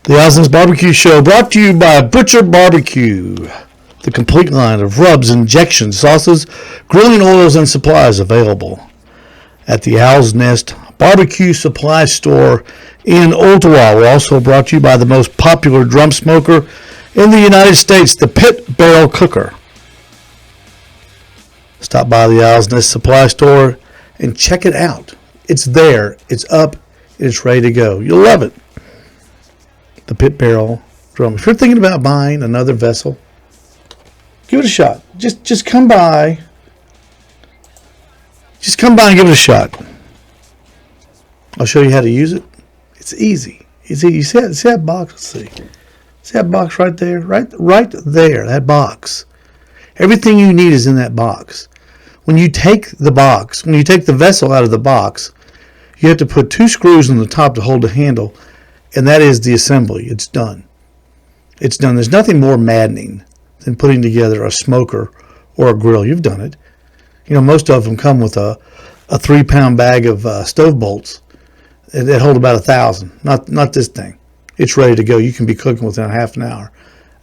The Owl's Barbecue Show brought to you by Butcher Barbecue. The complete line of rubs, injections, sauces, grilling oils, and supplies available at the Owl's Nest Barbecue Supply Store in Ottawa. We're also brought to you by the most popular drum smoker in the United States, the Pit Barrel Cooker. Stop by the Owl's Nest Supply Store and check it out. It's there. It's up. It's ready to go. You'll love it. The Pit Barrel Drum. If you're thinking about buying another vessel, give it a shot. Just come by. Just come by and give it a shot. I'll show you how to use it. It's easy. You see that box? Let's see. See that box right there? Right there. That box. Everything you need is in that box. When you take the vessel out of the box, you have to put 2 screws on the top to hold the handle, and that is the assembly. It's done. It's done. There's nothing more maddening than putting together a smoker or a grill. You've done it. You know, most of them come with a 3-pound bag of stove bolts that hold about 1,000. Not this thing. It's ready to go. You can be cooking within half an hour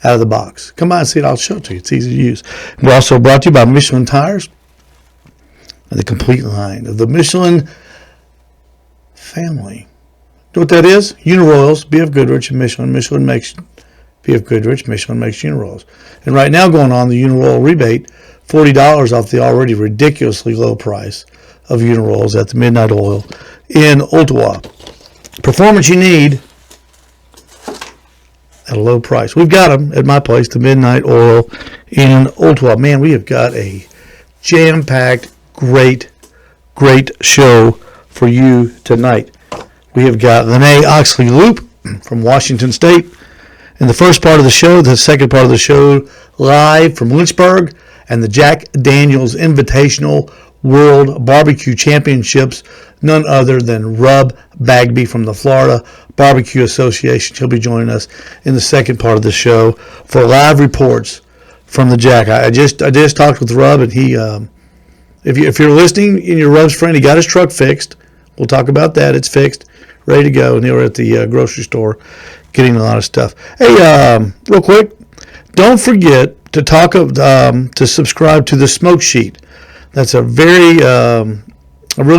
out of the box. Come by and see it. I'll show it to you. It's easy to use. We're also brought to you by Michelin Tires and the complete line of the Michelin family. You know what that is? Uniroyals, BF Goodrich, and Michelin. Michelin makes BF Goodrich. Michelin makes Uniroyals. And right now going on the Uniroyal rebate, $40 off the already ridiculously low price of Uniroyals at the Midnight Oil in Ottawa. Performance you need at a low price. We've got them at my place, the Midnight Oil in Ottawa. Man, we have got a jam-packed, great show for you tonight. We have got Lynnae Loop from Washington State in the first part of the show. The second part of the show, live from Lynchburg and the Jack Daniels Invitational World Barbecue Championships. None other than Rub Bagby from the Florida Barbecue Association. He'll be joining us in the second part of the show for live reports from the Jack. I just talked with Rub, and he, if you're listening in your Rub's friend, he got his truck fixed. We'll talk about that. It's fixed, ready to go, and they were at the grocery store getting a lot of stuff. Hey, real quick, don't forget to to subscribe to the Smoke Sheet. That's a really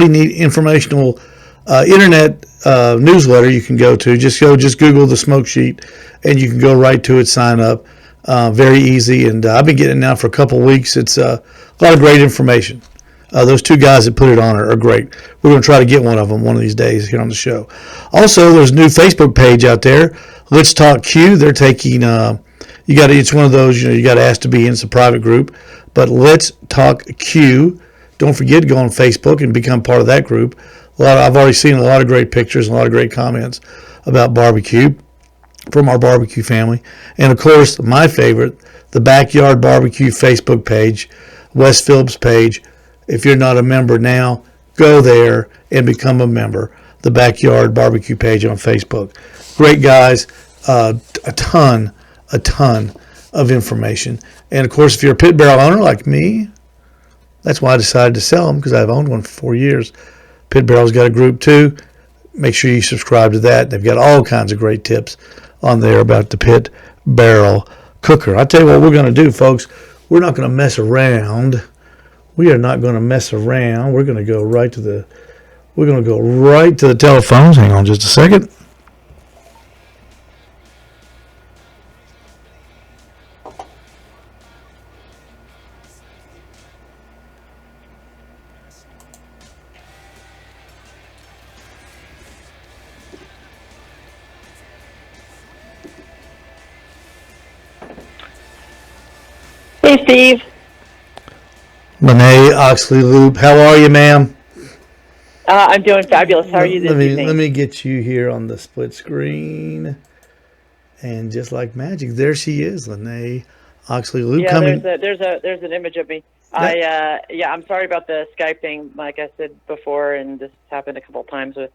neat informational internet newsletter you can go to. Just Google the Smoke Sheet, and you can go right to it. Sign up. Very easy, and I've been getting it now for a couple weeks. It's a lot of great information. Those 2 guys that put it on are great. We're going to try to get one of them one of these days here on the show. Also, there's a new Facebook page out there, Let's Talk Q. They're taking, it's one of those, you got to ask to be in. It's a private group. But Let's Talk Q. Don't forget to go on Facebook and become part of that group. I've already seen a lot of great pictures and a lot of great comments about barbecue from our barbecue family. And, of course, my favorite, the Backyard Barbecue Facebook page, Wes Phillips' page. If you're not a member now, go there and become a member. The Backyard Barbecue page on Facebook. Great guys, a ton of information. And, of course, if you're a pit barrel owner like me, that's why I decided to sell them, because I've owned one for 4 years. Pit Barrel's got a group too. Make sure you subscribe to that. They've got all kinds of great tips on there about the Pit Barrel Cooker. I'll tell you what we're going to do, folks. We're not going to mess around. We are not going to mess around. We're going to go right to the telephones. Hang on just a second. Hey, Steve. Lynnae Loop, how are you, ma'am? I'm doing fabulous. How are you this evening? Let me get you here on the split screen. And just like magic, there she is, Lynnae Loop. Yeah, coming. there's an image of me. I'm sorry about the Skype thing. Like I said before, and this happened a couple of times with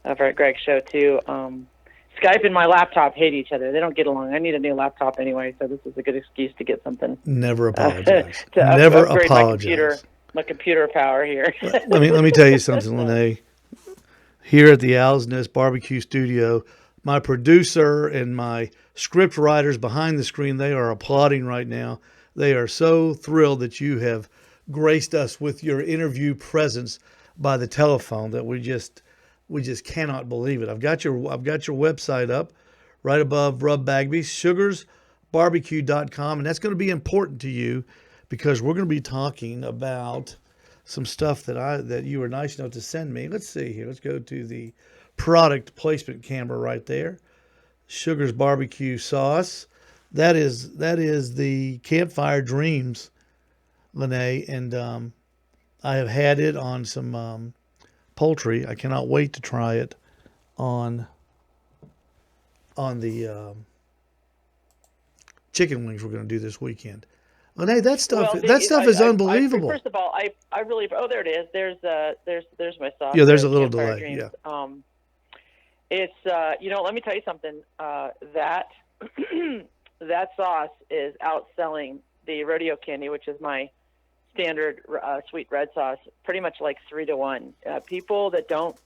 over at Greg's show too. Skype and my laptop hate each other. They don't get along. I need a new laptop anyway, so this is a good excuse to get something. Never apologize. Never apologize. My computer power here. let me tell you something, Lynnae. Here at the Owl's Nest Barbecue Studio, my producer and my script writers behind the screen, they are applauding right now. They are so thrilled that you have graced us with your interview presence by the telephone that we just cannot believe it. I've got your website up right above Rub Bagby, sugarsbarbecue.com, and that's going to be important to you because we're going to be talking about some stuff that you were nice enough to send me. Let's see here. Let's go to the product placement camera right there. Sugar's barbecue sauce. That is the Campfire Dreams, Lynnae, and I have had it on some poultry. I cannot wait to try it on the chicken wings we're going to do this weekend. Lynnae, that stuff is unbelievable. First of all, I really there it is. There's my sauce. Yeah, there's a little Campfire delay. Dreams. Yeah. It's let me tell you something. That that sauce is outselling the rodeo candy, which is my standard sweet red sauce, pretty much like 3-1. People that don't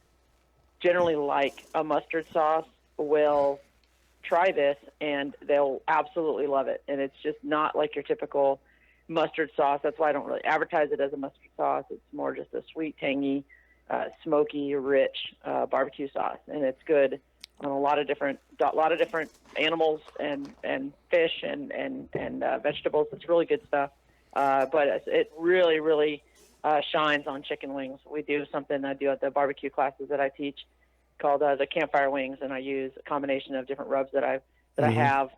generally like a mustard sauce will try this and they'll absolutely love it. And it's just not like your typical mustard sauce. That's why I don't really advertise it as a mustard sauce. It's more just a sweet, tangy, smoky, rich barbecue sauce, and it's good on a lot of different animals and fish and vegetables. It's really good stuff. But it really, really shines on chicken wings. We do something I do at the barbecue classes that I teach called the Campfire Wings, and I use a combination of different rubs that I have,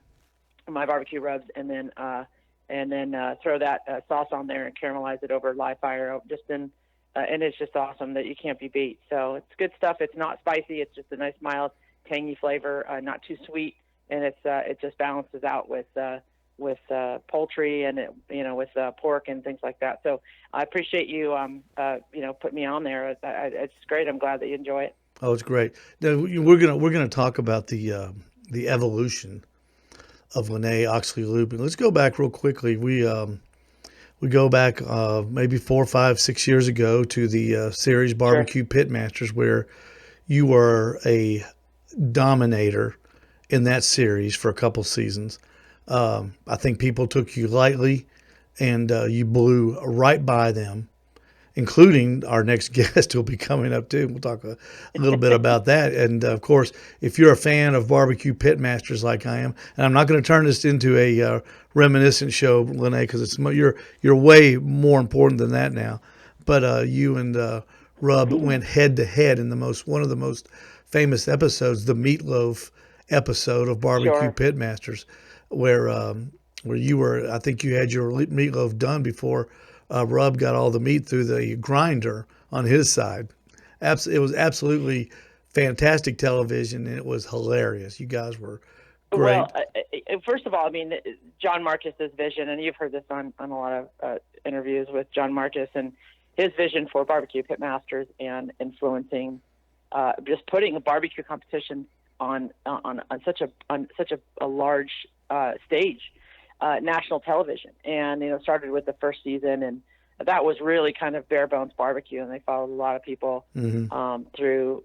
my barbecue rubs, and then throw that sauce on there and caramelize it over live fire. And it's just awesome that you can't be beat. So it's good stuff. It's not spicy. It's just a nice mild, tangy flavor, not too sweet, and it just balances out with poultry and with pork and things like that. So I appreciate you putting me on there. It's great. I'm glad that you enjoy it. Oh, it's great. Now, we're gonna talk about the evolution of Lynnae Oxley Looping. Let's go back real quickly. We go back maybe 4, 5, 6 years ago to the series Barbecue Pitmasters, where you were a dominator in that series for a couple seasons. I think people took you lightly, and you blew right by them, including our next guest who will be coming up too. We'll talk a little bit about that. And of course, if you're a fan of Barbecue Pitmasters like I am, and I'm not going to turn this into a reminiscent show, Lynnae, because you're way more important than that now. But you and Rub went head to head in one of the most famous episodes, the meatloaf episode of Barbecue Pitmasters, where you were, I think you had your meatloaf done before Rub got all the meat through the grinder on his side. It was absolutely fantastic television, and it was hilarious. You guys were great. Well, first of all, I mean, John Marcus's vision, and you've heard this on a lot of interviews with John Marcus, and his vision for Barbecue Pitmasters and influencing, just putting a barbecue competition on such a large stage. National television, and started with the first season, and that was really kind of bare bones barbecue, and they followed a lot of people through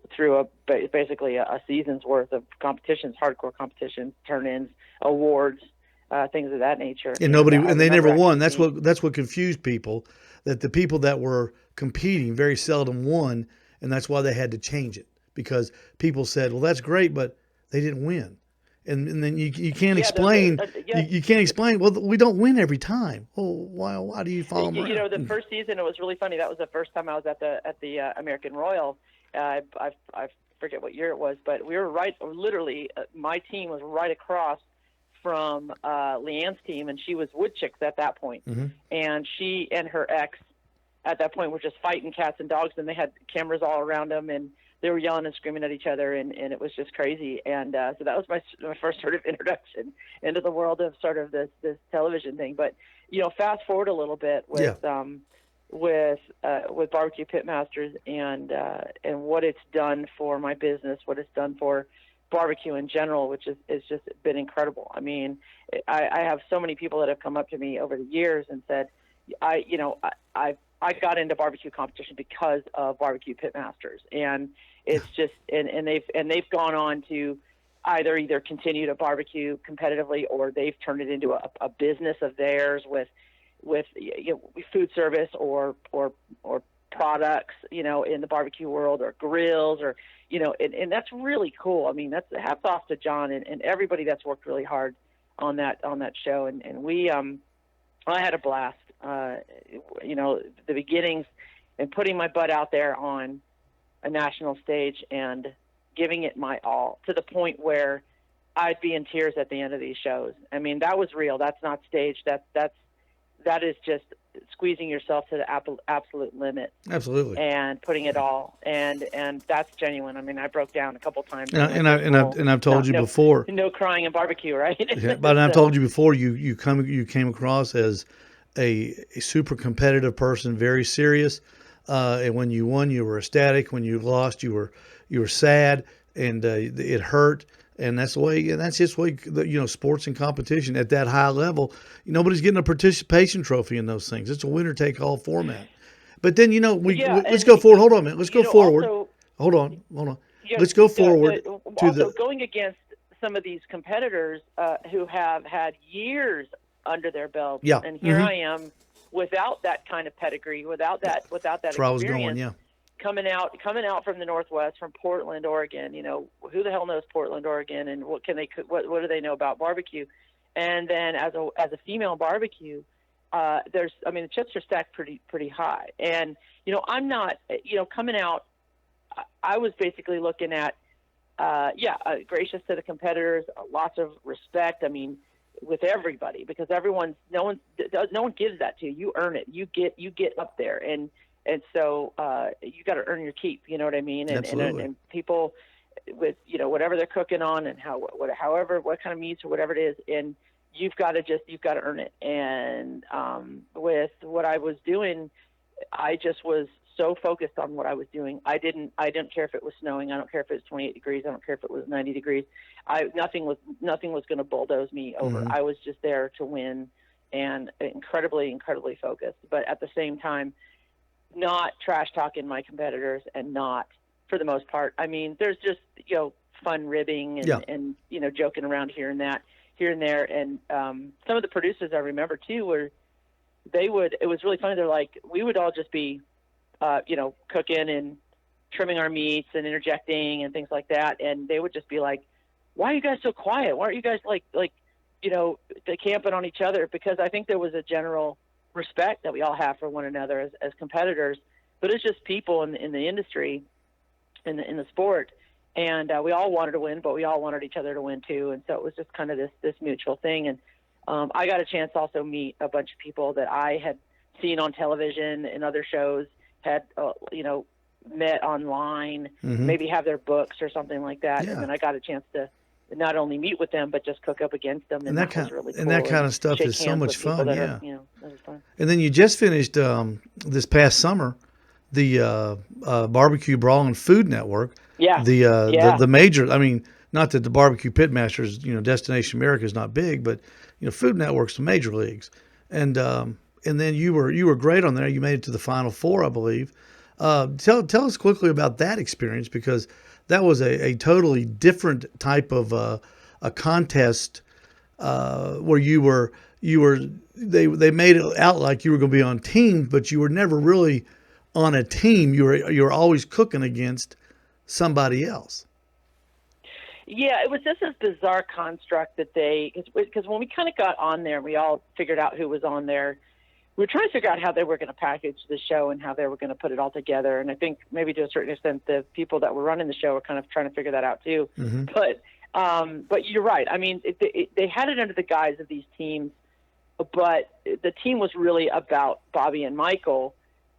basically a season's worth of competitions, hardcore competitions, turn-ins, awards, things of that nature. And they never won. That's what confused people, that the people that were competing very seldom won, and that's why they had to change it, because people said, well, that's great, but they didn't win. And then you can't explain. You can't explain. Well, we don't win every time. Oh, why do you follow them around? The first season, it was really funny. That was the first time I was at the American Royal. I forget what year it was, but we were literally, my team was right across from Leanne's team, and she was Wood Chicks at that point. And she and her ex at that point were just fighting cats and dogs, and they had cameras all around them, and they were yelling and screaming at each other, and it was just crazy. And so that was my first sort of introduction into the world of sort of this television thing. But fast forward a little bit with Barbecue Pitmasters and what it's done for my business, what it's done for barbecue in general, which is just been incredible. I mean, I have so many people that have come up to me over the years and said, I got into barbecue competition because of Barbecue Pitmasters, and it's just and they've gone on to either continue to barbecue competitively, or they've turned it into a business of theirs with food service or products, in the barbecue world, or grills, or, and that's really cool. I mean, that's hats off to John and everybody that's worked really hard on that show. And we, I had a blast, the beginnings and putting my butt out there on a national stage and giving it my all, to the point where I'd be in tears at the end of these shows. I mean, that was real. That's not staged. That is just squeezing yourself to the absolute limit. Absolutely. And putting it all, and that's genuine. I mean, I broke down a couple times. And I've told you before. No crying in barbecue, right? Yeah, but I've told you before. You came across as a super competitive person, very serious. And when you won, you were ecstatic. When you lost, you were sad, and it hurt. And that's the way. And that's just the way. Sports and competition at that high level. Nobody's getting a participation trophy in those things. It's a winner take all format. But then let's go forward. Hold on a minute. Let's go forward. Hold on. Let's go forward going against some of these competitors who have had years under their belt. Yeah. And here I am, without that kind of pedigree, without that experience. Where I was going. Yeah. Coming out from the Northwest, from Portland, Oregon. Who the hell knows Portland, Oregon, and what can they cook? What do they know about barbecue? And then as a female barbecue, the chips are stacked pretty high. And I'm not, coming out. I was basically looking at, gracious to the competitors, lots of respect. I mean, with everybody, because no one gives that to you. You earn it. You get up there, and so you got to earn your keep. You know what I mean? And people with whatever they're cooking on, and however what kind of meats or whatever it is, and you've got to earn it. And with what I was doing, I just was so focused on what I was doing. I didn't care if it was snowing. I don't care if it was 28 degrees. I don't care if it was 90 degrees. Nothing was going to bulldoze me over. Mm-hmm. I was just there to win, and incredibly, incredibly focused. But at the same time, not trash talking my competitors, and not, for the most part. I mean, there's just fun ribbing and joking around here and there. And some of the producers I remember too it was really funny. They're like, we would all just be cooking and trimming our meats and interjecting and things like that, and they would just be like, why are you guys so quiet? Why aren't you guys like camping on each other? Because I think there was a general respect that we all have for one another as competitors, but it's just people in the industry, in the sport, and we all wanted to win, but we all wanted each other to win too. And so it was just kind of this mutual thing. And I got a chance to also meet a bunch of people that I had seen on television and other shows, had met online, mm-hmm. maybe have their books or something like that. Yeah. And then I got a chance to not only meet with them, but just cook up against them. And that was really cool. And that kind of stuff is so much fun. Yeah. That was fun. And then you just finished this past summer the Barbecue Brawl and Food Network. Yeah. The major. I mean, not that the Barbecue Pitmasters, Destination America is not big, but Food Network's the major leagues. And then you were great on there. You made it to the Final Four, I believe. Tell us quickly about that experience, because that was a totally different type of a contest where they made it out like you were going to be on teams, but you were never really on a team. You were always cooking against somebody else. Yeah, it was just this bizarre construct that because when we kind of got on there, we all figured out who was on there. We were trying to figure out how they were going to package the show and how they were going to put it all together. And I think maybe to a certain extent, the people that were running the show were kind of trying to figure that out too. Mm-hmm. But you're right. I mean, they had it under the guise of these teams, but the team was really about Bobby and Michael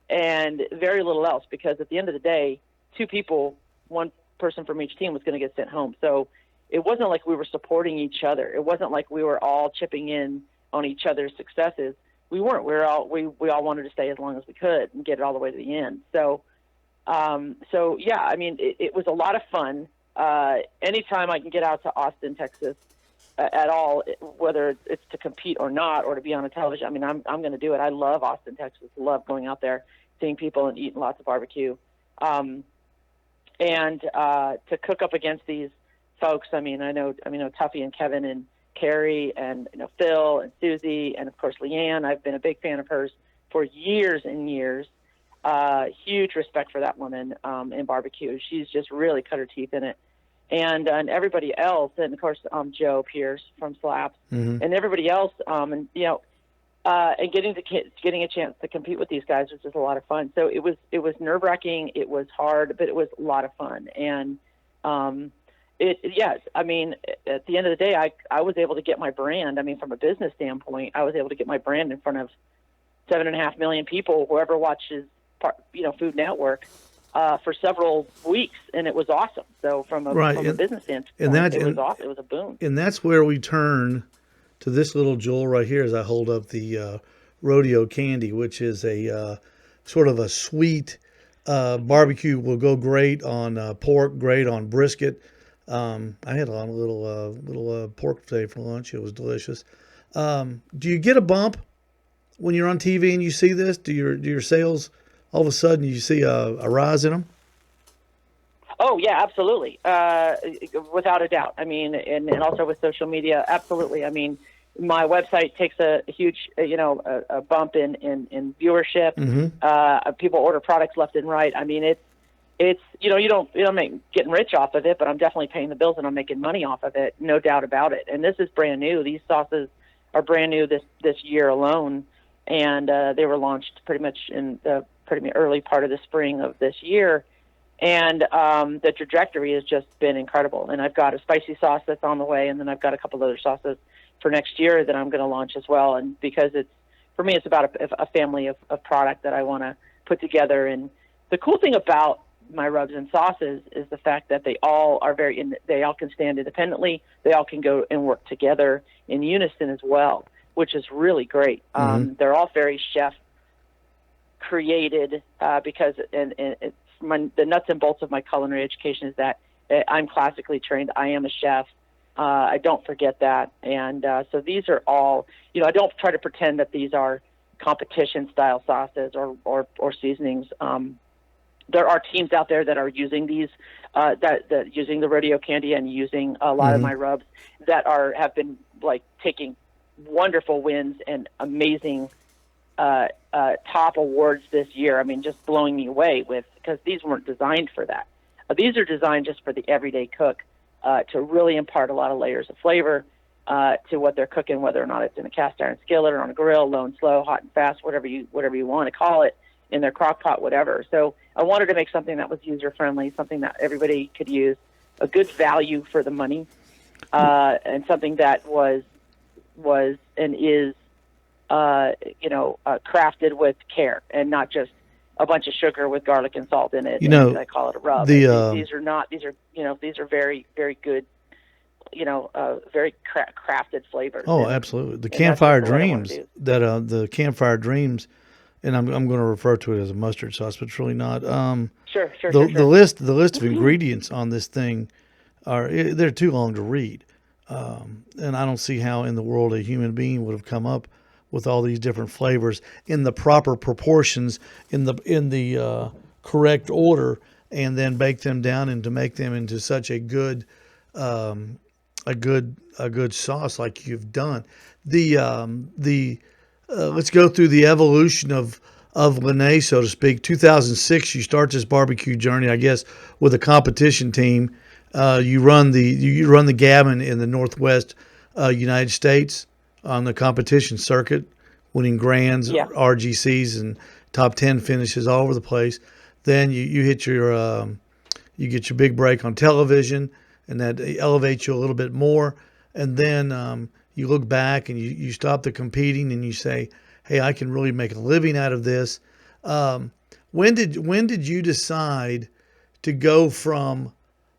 and very little else, because at the end of the day, two people, one person from each team was going to get sent home. So it wasn't like we were supporting each other. It wasn't like we were all chipping in on each other's successes. We weren't. We all wanted to stay as long as we could and get it all the way to the end. So yeah, I mean, it was a lot of fun. Anytime I can get out to Austin, Texas, at all, whether it's to compete or not, or to be on a television, I mean, I'm going to do it. I love Austin, Texas. Love going out there, seeing people and eating lots of barbecue. And to cook up against folks. I know Tuffy and Kevin and Carrie and Phil and Susie and of course Leanne. I've been a big fan of hers for years and years. Huge respect for that woman in barbecue. She's just really cut her teeth in it. And everybody else, and of course Joe Pierce from Slaps, and everybody else, and getting a chance to compete with these guys was just a lot of fun. So it was nerve-wracking, it was hard, but it was a lot of fun. And yes, I mean, at the end of the day, I was able to get my brand. I mean, from a business standpoint, I was able to get my brand in front of 7.5 million people, whoever watches, Food Network, for several weeks, and it was awesome. So from a business standpoint, it was awesome. It was a boom. And that's where we turn to this little jewel right here as I hold up the rodeo candy, which is a sort of a sweet barbecue. Will go great on pork, great on brisket. I had a little pork today for lunch. It was delicious. Do you get a bump when you're on TV and you see this? Do your sales all of a sudden you see a rise in them? Oh yeah, absolutely, without a doubt. I mean, and also with social media, absolutely. I mean, my website takes a huge, a bump in viewership. People order products left and right. I mean, it's you don't make getting rich off of it, but I'm definitely paying the bills and I'm making money off of it, no doubt about it. And this is brand new. These sauces are brand new this year alone, and they were launched pretty much in the pretty early part of the spring of this year. And the trajectory has just been incredible. And I've got a spicy sauce that's on the way, and then I've got a couple other sauces for next year that I'm going to launch as well. And because for me, it's about a family of product that I want to put together. And the cool thing about my rubs and sauces is the fact that they all are they all can stand independently. They all can go and work together in unison as well, which is really great. They're all very chef created because it's the nuts and bolts of my culinary education is that I'm classically trained. I am a chef. I don't forget that. And so these are all, I don't try to pretend that these are competition style sauces or seasonings. There are teams out there that are using these, that using the rodeo candy and using a lot of my rubs that have been like taking wonderful wins and amazing top awards this year. I mean, just blowing me away because these weren't designed for that. These are designed just for the everyday cook to really impart a lot of layers of flavor to what they're cooking, whether or not it's in a cast iron skillet or on a grill, low and slow, hot and fast, whatever you want to call it, in their crock pot, whatever. So I wanted to make something that was user friendly, something that everybody could use, a good value for the money, and something that was and is crafted with care and not just a bunch of sugar with garlic and salt in it. I call it a rub. These are very, very good, very crafted flavors. Oh, absolutely. The Campfire Dreams the Campfire Dreams, and I'm going to refer to it as a mustard sauce, but it's really not. Sure. The list of ingredients on this thing they're too long to read. And I don't see how in the world a human being would have come up with all these different flavors in the proper proportions, in the correct order, and then bake them down and to make them into such a good sauce like you've done. Let's go through the evolution of Lynnae, so to speak. 2006, you start this barbecue journey, I guess, with a competition team. You run the Gammon in the Northwest United States on the competition circuit, winning grands, RGCs, and top 10 finishes all over the place. Then you hit you get your big break on television, and that elevates you a little bit more. And then you look back and you stop the competing and you say, hey, I can really make a living out of this. When did you decide to go from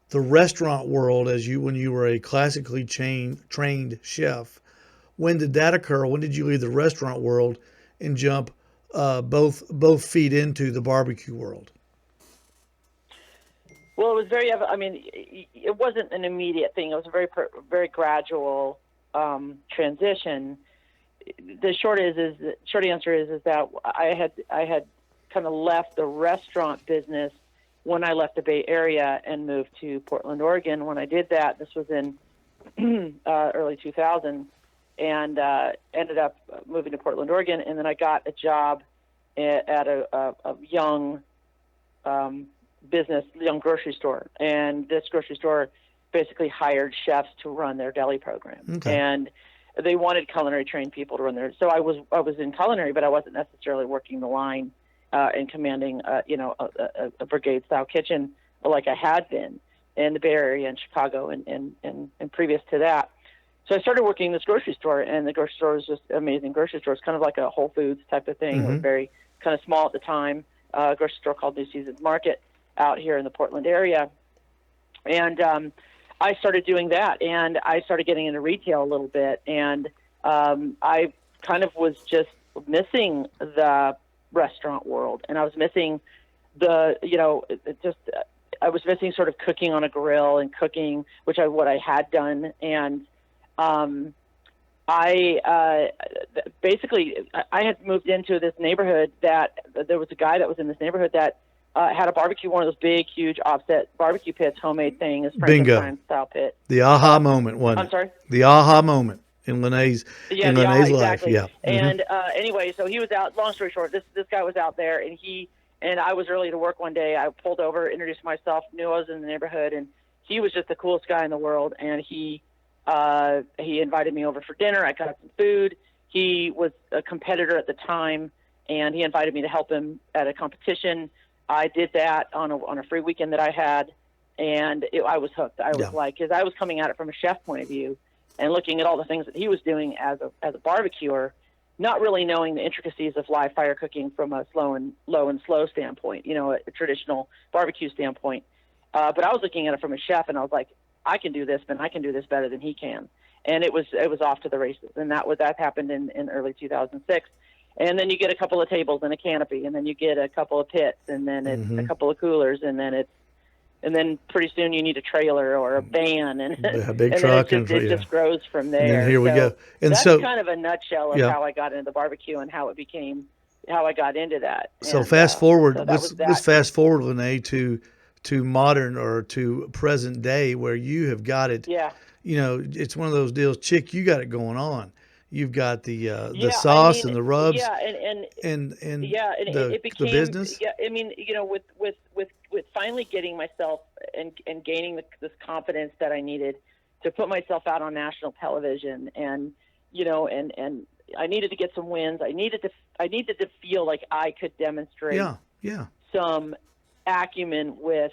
the restaurant world when you were a classically trained chef? When did that occur? When did you leave the restaurant world and jump both feet into the barbecue world? Well, it was it wasn't an immediate thing. It was a very, very gradual transition. The short answer is that I had kind of left the restaurant business when I left the Bay Area and moved to Portland, Oregon. When I did that, this was in early 2000, and ended up moving to Portland, Oregon, and then I got a job at a young business, young grocery store, and this grocery store basically hired chefs to run their deli program, and they wanted culinary trained people to run their. So I was in culinary, but I wasn't necessarily working the line and commanding a brigade style kitchen like I had been in the Bay Area and Chicago and previous to that. So I started working in this grocery store, and the grocery store was just an amazing grocery store. It's kind of like a Whole Foods type of thing. It was very kind of small at the time. A grocery store called New Seasons Market out here in the Portland area. And I started doing that, and I started getting into retail a little bit. And I kind of was just missing the restaurant world, and I was missing I was missing sort of cooking on a grill and cooking, what I had done. And I had moved into this neighborhood that there was a guy that was in this neighborhood that had a barbecue, one of those big, huge offset barbecue pits, homemade thing, a Frankenstein style pit. The aha moment, wasn't it? I'm sorry? The aha moment in Lynnae's life. Exactly. Yeah. And anyway, so he was out. Long story short, this guy was out there, and I was early to work one day. I pulled over, introduced myself, knew I was in the neighborhood, and he was just the coolest guy in the world. And he invited me over for dinner. I got some food. He was a competitor at the time, and he invited me to help him at a competition. I did that on a free weekend that I had, and I was hooked. I was because I was coming at it from a chef point of view, and looking at all the things that he was doing as a barbecuer, not really knowing the intricacies of live fire cooking from a low and slow standpoint, a traditional barbecue standpoint. But I was looking at it from a chef, and I was like, I can do this, and I can do this better than he can. And it was off to the races. And that happened in early 2006. And then you get a couple of tables and a canopy, and then you get a couple of pits, and then it's a couple of coolers, and then pretty soon you need a trailer or a van, and a big truck, it just grows from there. And then here we go. And that's so kind of a nutshell of how I got into the barbecue and how I got into that. So and, fast forward, so let's fast forward, Lynnae, to modern or to present day, where you have got it. Yeah. It's one of those deals, chick. You got it going on. You've got the sauce and the rubs. Yeah, and it became the business. Yeah, I mean, with finally getting myself and gaining this confidence that I needed to put myself out on national television, and and I needed to get some wins. I needed to feel like I could demonstrate some acumen with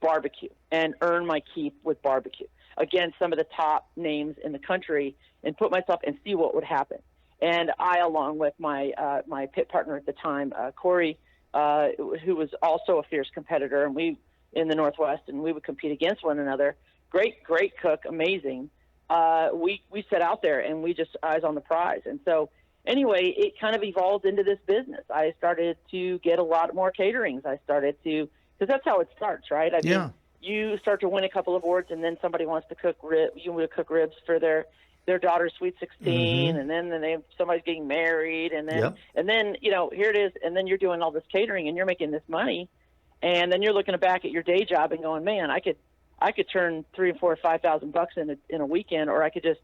barbecue and earn my keep with barbecue against some of the top names in the country, and put myself and see what would happen. And I, along with my my pit partner at the time, Corey, who was also a fierce competitor, and we in the Northwest, and we would compete against one another. Great cook, amazing. We set out there, and we just eyes on the prize. And so anyway, it kind of evolved into this business. I started to get a lot more caterings. I started to, because that's how it starts, right? I mean, you start to win a couple of awards, and then somebody wants to cook ribs for their daughter's sweet 16, and then somebody's getting married, and then here it is, and then you're doing all this catering, and you're making this money, and then you're looking back at your day job and going, man, I could turn $3,000, $4,000, $5,000 in a weekend, or I could just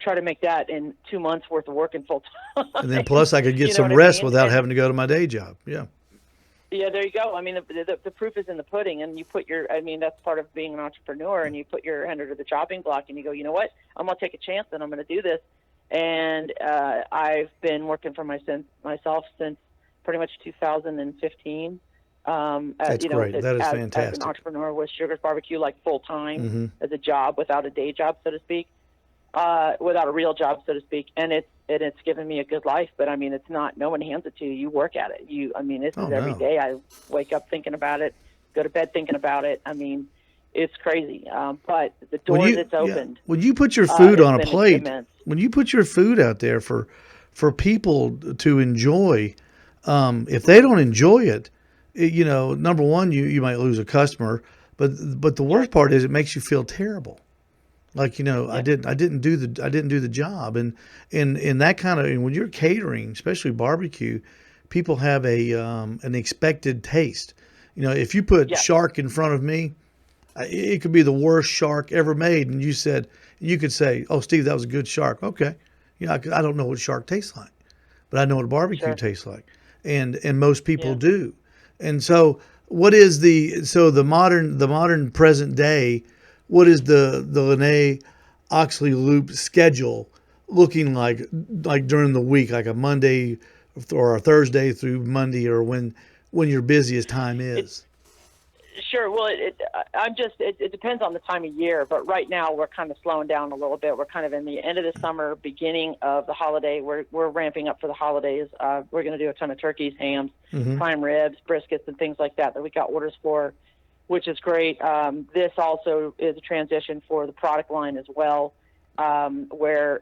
try to make that in 2 months worth of working full time. And then plus I could get some rest without having to go to my day job. Yeah. Yeah, there you go. I mean, the proof is in the pudding, and that's part of being an entrepreneur, and you put your hand under the chopping block, and you go, you know what, I'm going to take a chance, and I'm going to do this. And I've been working for myself since pretty much 2015. That's great. That is fantastic. As an entrepreneur with Sugar's Barbecue, like full-time as a job, without a day job, so to speak, without a real job, so to speak. And it's given me a good life, but I mean, it's not, no one hands it to you. You work at it. This is every day. I wake up thinking about it, go to bed thinking about it. I mean, it's crazy. But the doors it's opened. When you put your food on a plate, when you put your food out there for people to enjoy, if they don't enjoy it, number one, you might lose a customer, but the worst part is it makes you feel terrible. Like, I didn't do the job, and in that kind of, and when you're catering, especially barbecue, people have an expected taste, You know, if you put Yeah. shark in front of me, it could be the worst shark ever made, and you could say, "Oh, Steve, that was a good shark." Okay, you know, I don't know what shark tastes like, but I know what barbecue Sure. tastes like, and most people Yeah. do. And so, what is the modern present day? What is the Lynnae Oxley Loop schedule looking like during the week, like a Monday or a Thursday through Monday, or when your busiest time It, is? Sure. Well, it depends on the time of year, but right now we're kind of slowing down a little bit. We're kind of in the end of the summer, beginning of the holiday. We're ramping up for the holidays. We're going to do a ton of turkeys, hams, prime ribs, briskets, and things like that we got orders for, which is great. This also is a transition for the product line as well, where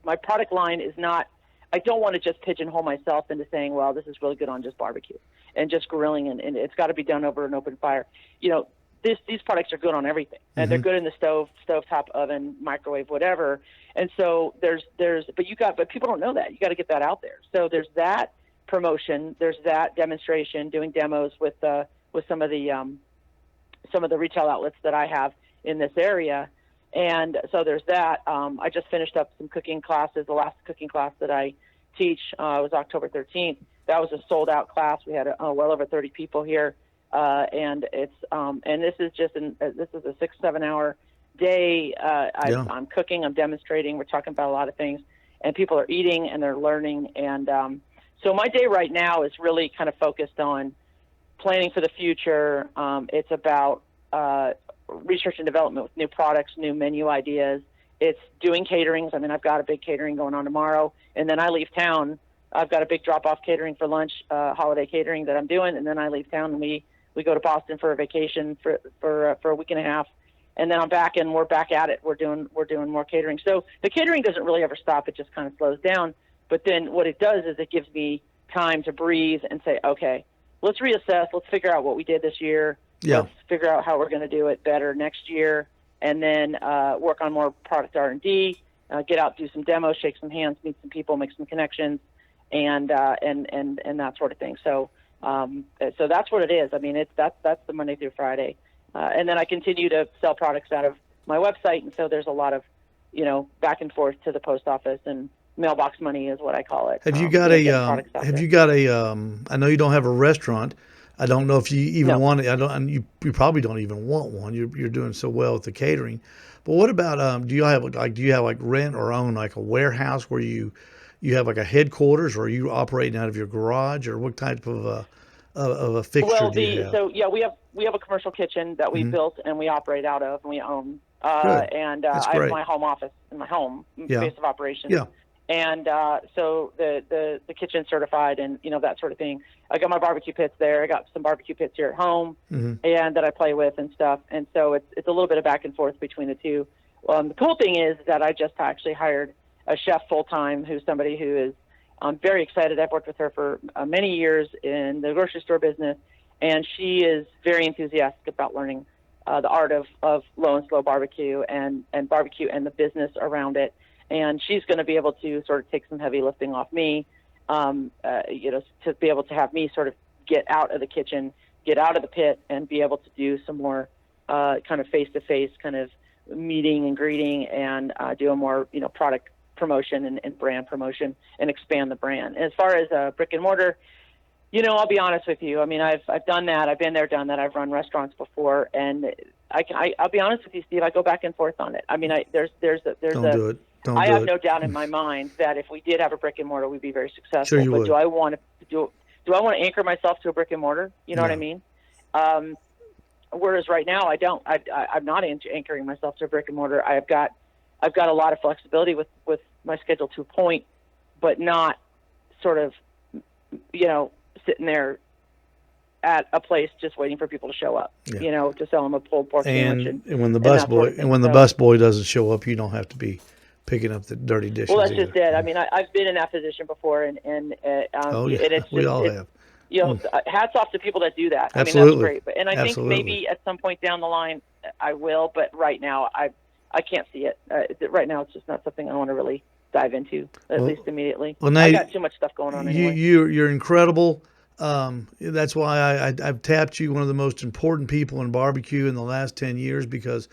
my product line is not. I don't want to just pigeonhole myself into saying, well, this is really good on just barbecue and just grilling, and it's got to be done over an open fire. These products are good on everything, and they're good in the stovetop oven, microwave, whatever. And so but people don't know that. You got to get that out there. So there's that promotion, there's that demonstration, doing demos with some of the retail outlets that I have in this area. And so there's that. I just finished up some cooking classes. The last cooking class that I teach was October 13th. That was a sold out class. We had well over 30 people here. And this is a 6-7 hour day. I'm cooking, I'm demonstrating. We're talking about a lot of things, and people are eating and they're learning. And so my day right now is really kind of focused on planning for the future. It's about research and development with new products, new menu ideas. It's doing caterings. I mean, I've got a big catering going on tomorrow, and then I leave town. I've got a big drop-off catering for lunch, holiday catering that I'm doing, and then I leave town and we go to Boston for a vacation for a week and a half, and then I'm back and we're back at it. We're doing more catering. So the catering doesn't really ever stop. It just kind of slows down. But then what it does is it gives me time to breathe and say, okay, let's reassess. Let's figure out what we did this year. Yeah. Let's figure out how we're going to do it better next year, and then work on more product R&D, get out, do some demos, shake some hands, meet some people, make some connections, and that sort of thing. So that's what it is. I mean, that's the Monday through Friday, and then I continue to sell products out of my website, and so there's a lot of back and forth to the post office, and mailbox money is what I call it. Have you got I know you don't have a restaurant. I don't know if you even want it. You probably don't even want one. You're doing so well with the catering. But what about do you have rent or own like a warehouse where you have like a headquarters, or are you operating out of your garage, or what type of a fixture do you have? So yeah, we have a commercial kitchen that we built and we operate out of and we own. Good. And That's I great. have my home office in my home base of operations. Yeah. And so the kitchen's certified and that sort of thing. I got my barbecue pits there. I got some barbecue pits here at home and that I play with and stuff. And so it's a little bit of back and forth between the two. The cool thing is that I just actually hired a chef full time, who's somebody who is I'm very excited. I've worked with her for many years in the grocery store business, and she is very enthusiastic about learning the art of low and slow barbecue and barbecue and the business around it. And she's going to be able to sort of take some heavy lifting off me, to be able to have me sort of get out of the kitchen, get out of the pit, and be able to do some more kind of face-to-face kind of meeting and greeting, and do a more product promotion and brand promotion and expand the brand. And as far as brick and mortar, I'll be honest with you. I mean, I've done that. I've been there, done that. I've run restaurants before, and I'll be honest with you, Steve. I go back and forth on it. I mean, Don't do it. I have no doubt in my mind that if we did have a brick and mortar, we'd be very successful. Sure you but would. do I want to anchor myself to a brick and mortar? You know what I mean? Whereas right now, I don't. I'm not anchoring myself to a brick and mortar. I've got a lot of flexibility with my schedule to a point, but not sort of, sitting there at a place just waiting for people to show up, to sell them a pulled pork sandwich. And when the busboy doesn't show up, you don't have to be picking up the dirty dishes. Well, that's either. just it. I mean, I've been in that position before, and we all have. Hats off to people that do that. Absolutely. I mean, that's great. And I think Absolutely. maybe at some point down the line, I will. But right now, I can't see it. Right now, it's just not something I want to really dive into, at least immediately. Well, now I got too much stuff going on anyway. You're incredible. That's why I've tapped you, one of the most important people in barbecue in the last 10 years, because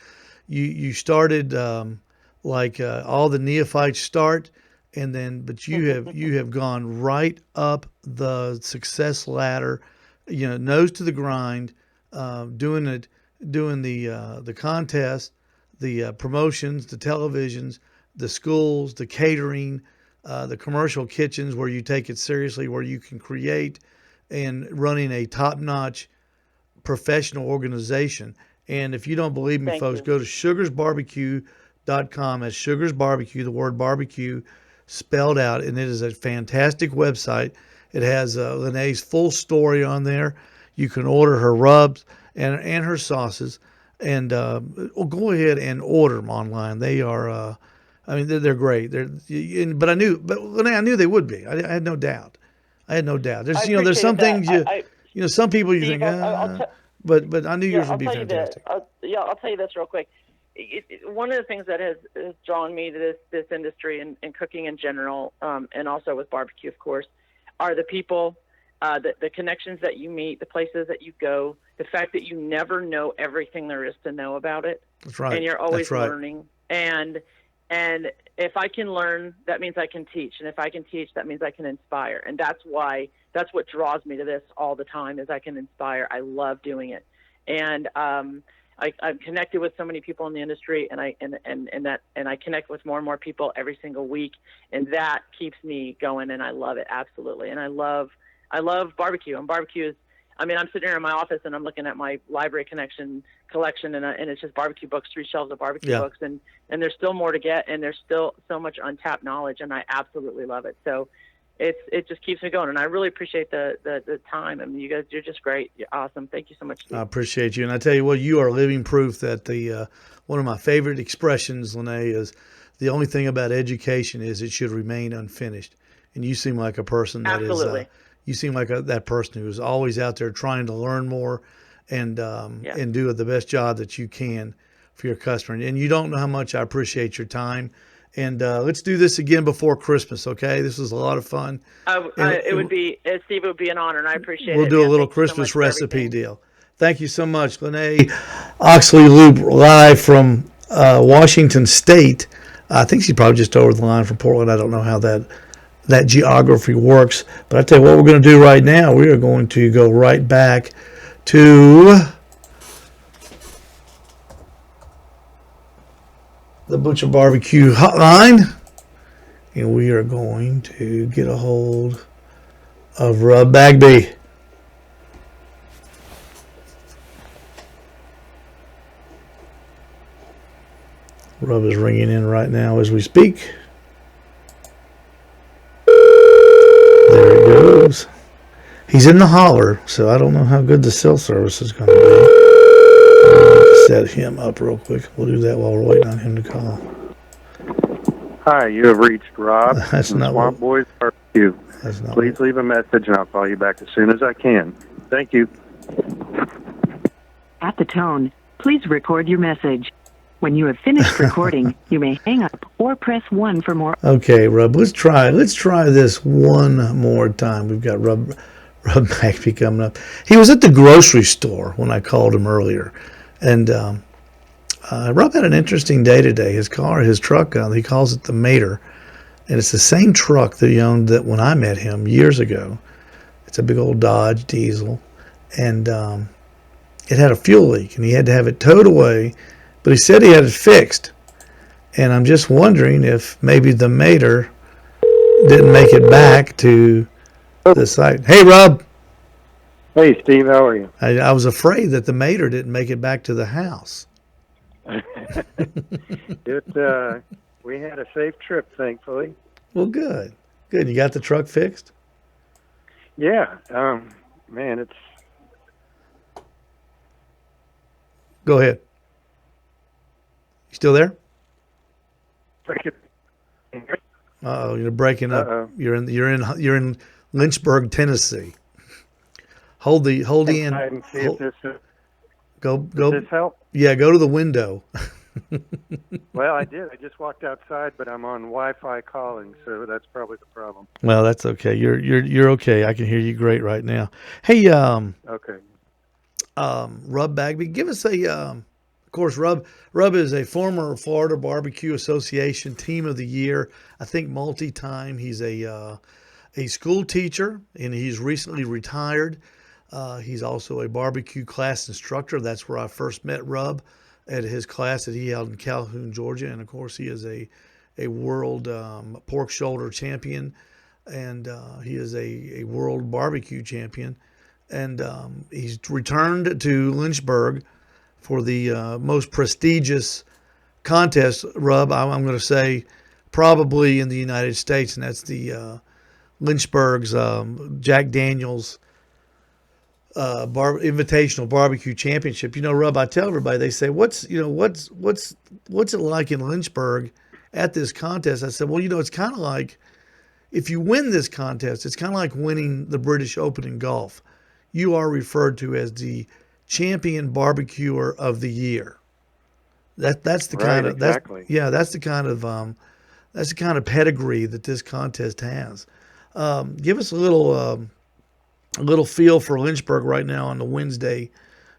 you started all the neophytes start, and then but you have gone right up the success ladder, nose to the grind, doing the contest, the promotions, the televisions, the schools, the catering, the commercial kitchens where you take it seriously, where you can create, and running a top-notch professional organization. And if you don't believe me, Thank folks, you. go to sugarsbarbecue.com. That's Sugars Barbecue, the word barbecue spelled out, and it is a fantastic website. It has Lynnae's full story on there. You can order her rubs and her sauces, and go ahead and order them online. They are, they're great. But Lynnae, I knew they would be. I had no doubt. I had no doubt. I There's some appreciate that. things some people you Steve, think, but I knew yeah, yours would I'll be tell you this. fantastic. I'll tell you this real quick. One of the things that has drawn me to this industry and cooking in general, and also with barbecue, of course, are the people, the connections that you meet, the places that you go, the fact that you never know everything there is to know about it. That's right. And you're always That's right. learning. And if I can learn, that means I can teach. And if I can teach, that means I can inspire. And that's what draws me to this all the time, is I can inspire. I love doing it. And I'm connected with so many people in the industry, and I connect with more and more people every single week, and that keeps me going, and I love it absolutely. And I love barbecue, and barbecue is, I'm sitting here in my office and I'm looking at my library collection, and it's just barbecue books, 3 shelves of barbecue books, and there's still more to get, and there's still so much untapped knowledge, and I absolutely love it. So it just keeps me going, and I really appreciate the time. You guys, you're just great. You're awesome. Thank you so much, Steve. I appreciate you, and I tell you what, you are living proof that the one of my favorite expressions, Lynnae, is the only thing about education is it should remain unfinished. And you seem like a person that Absolutely. is. You seem like that person who is always out there trying to learn more, and do the best job that you can for your customer. And you don't know how much I appreciate your time. And let's do this again before Christmas, okay? This was a lot of fun. It would be, Steve, it would be an honor, and I appreciate it. We'll do a little Thank you so Christmas much for recipe everything. deal. Thank you so much, Lynnae. Oxley Loop, live from Washington State. I think she's probably just over the line from Portland. I don't know how that geography works. But I tell you what we're going to do right now. We are going to go right back to the Butcher Barbecue hotline, and we are going to get a hold of Rub Bagby. Rub is ringing in right now as we speak. There he goes. He's in the holler, so I don't know how good the cell service is going to be. Set him up real quick. We'll do that while we're waiting on him to call. Hi, you have reached Rob That's from not Swamp Boys Barbecue. That's not Please leave a message and I'll call you back as soon as I can. Thank you. At the tone, please record your message. When you have finished recording, you may hang up or press 1 for more. Okay, Rub, let's try this one more time. We've got Rub Bagby coming up. He was at the grocery store when I called him earlier. And Rob had an interesting day today. His truck, he calls it the Mater. And it's the same truck that he owned that when I met him years ago. It's a big old Dodge diesel. And it had a fuel leak, and he had to have it towed away. But he said he had it fixed. And I'm just wondering if maybe the Mater didn't make it back to the site. Hey, Rob. Hey, Steve, how are you? I was afraid that the Mater didn't make it back to the house. We had a safe trip, thankfully. Well, good. Good. You got the truck fixed? Yeah. Man, it's... Go ahead. You still there? Uh-oh, you're breaking up. Uh-oh. You're in Lynchburg, Tennessee. Hold the end. And see if this Go. does this help? Yeah, go to the window. Well, I did. I just walked outside, but I'm on Wi-Fi calling, so that's probably the problem. Well, that's okay. You're okay. I can hear you great right now. Hey, Okay. Rub Bagby, give us a. Of course, Rub is a former Florida Barbecue Association Team of the Year. I think multi-time. He's a school teacher, and he's recently retired. He's also a barbecue class instructor. That's where I first met Rub, at his class that he held in Calhoun, Georgia. And of course, he is a world pork shoulder champion, and he is a world barbecue champion. And he's returned to Lynchburg for the most prestigious contest, Rub, I'm going to say, probably in the United States, and that's the Lynchburg's Jack Daniels Invitational Barbecue Championship. You know, Rub, I tell everybody, they say, what's it like in Lynchburg at this contest? I said, well, it's kind of like, if you win this contest, it's kind of like winning the British Open in golf. You are referred to as the champion barbecuer of the year. That's the Right, kind of exactly. that's the kind of pedigree that this contest has. Give us a little feel for Lynchburg right now on the Wednesday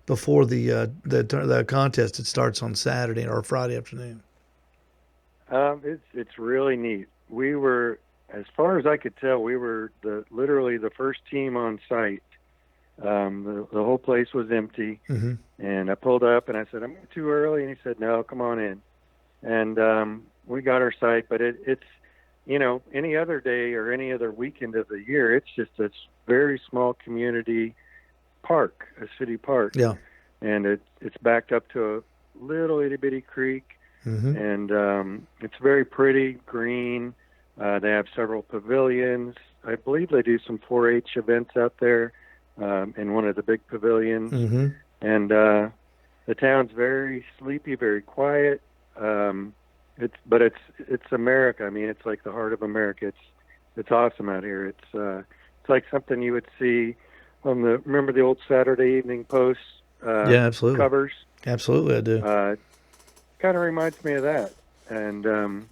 before the contest. It starts on Saturday or Friday afternoon. It's really neat. We were, as far as I could tell, we were literally the first team on site. The whole place was empty, and I pulled up and I said, "I'm too early," and he said, "No, come on in." And we got our site, but it's any other day or any other weekend of the year, it's just a very small community park, a city park. Yeah. And it's backed up to a little itty bitty creek, and it's very pretty, green. They have several pavilions. I believe they do some 4-H events out there in one of the big pavilions. And the town's very sleepy, very quiet. It's America. I mean, it's like the heart of America. It's awesome out here. It's like something you would see on remember the old Saturday Evening Post Yeah, absolutely. covers? Absolutely, I do. Kind of reminds me of that. And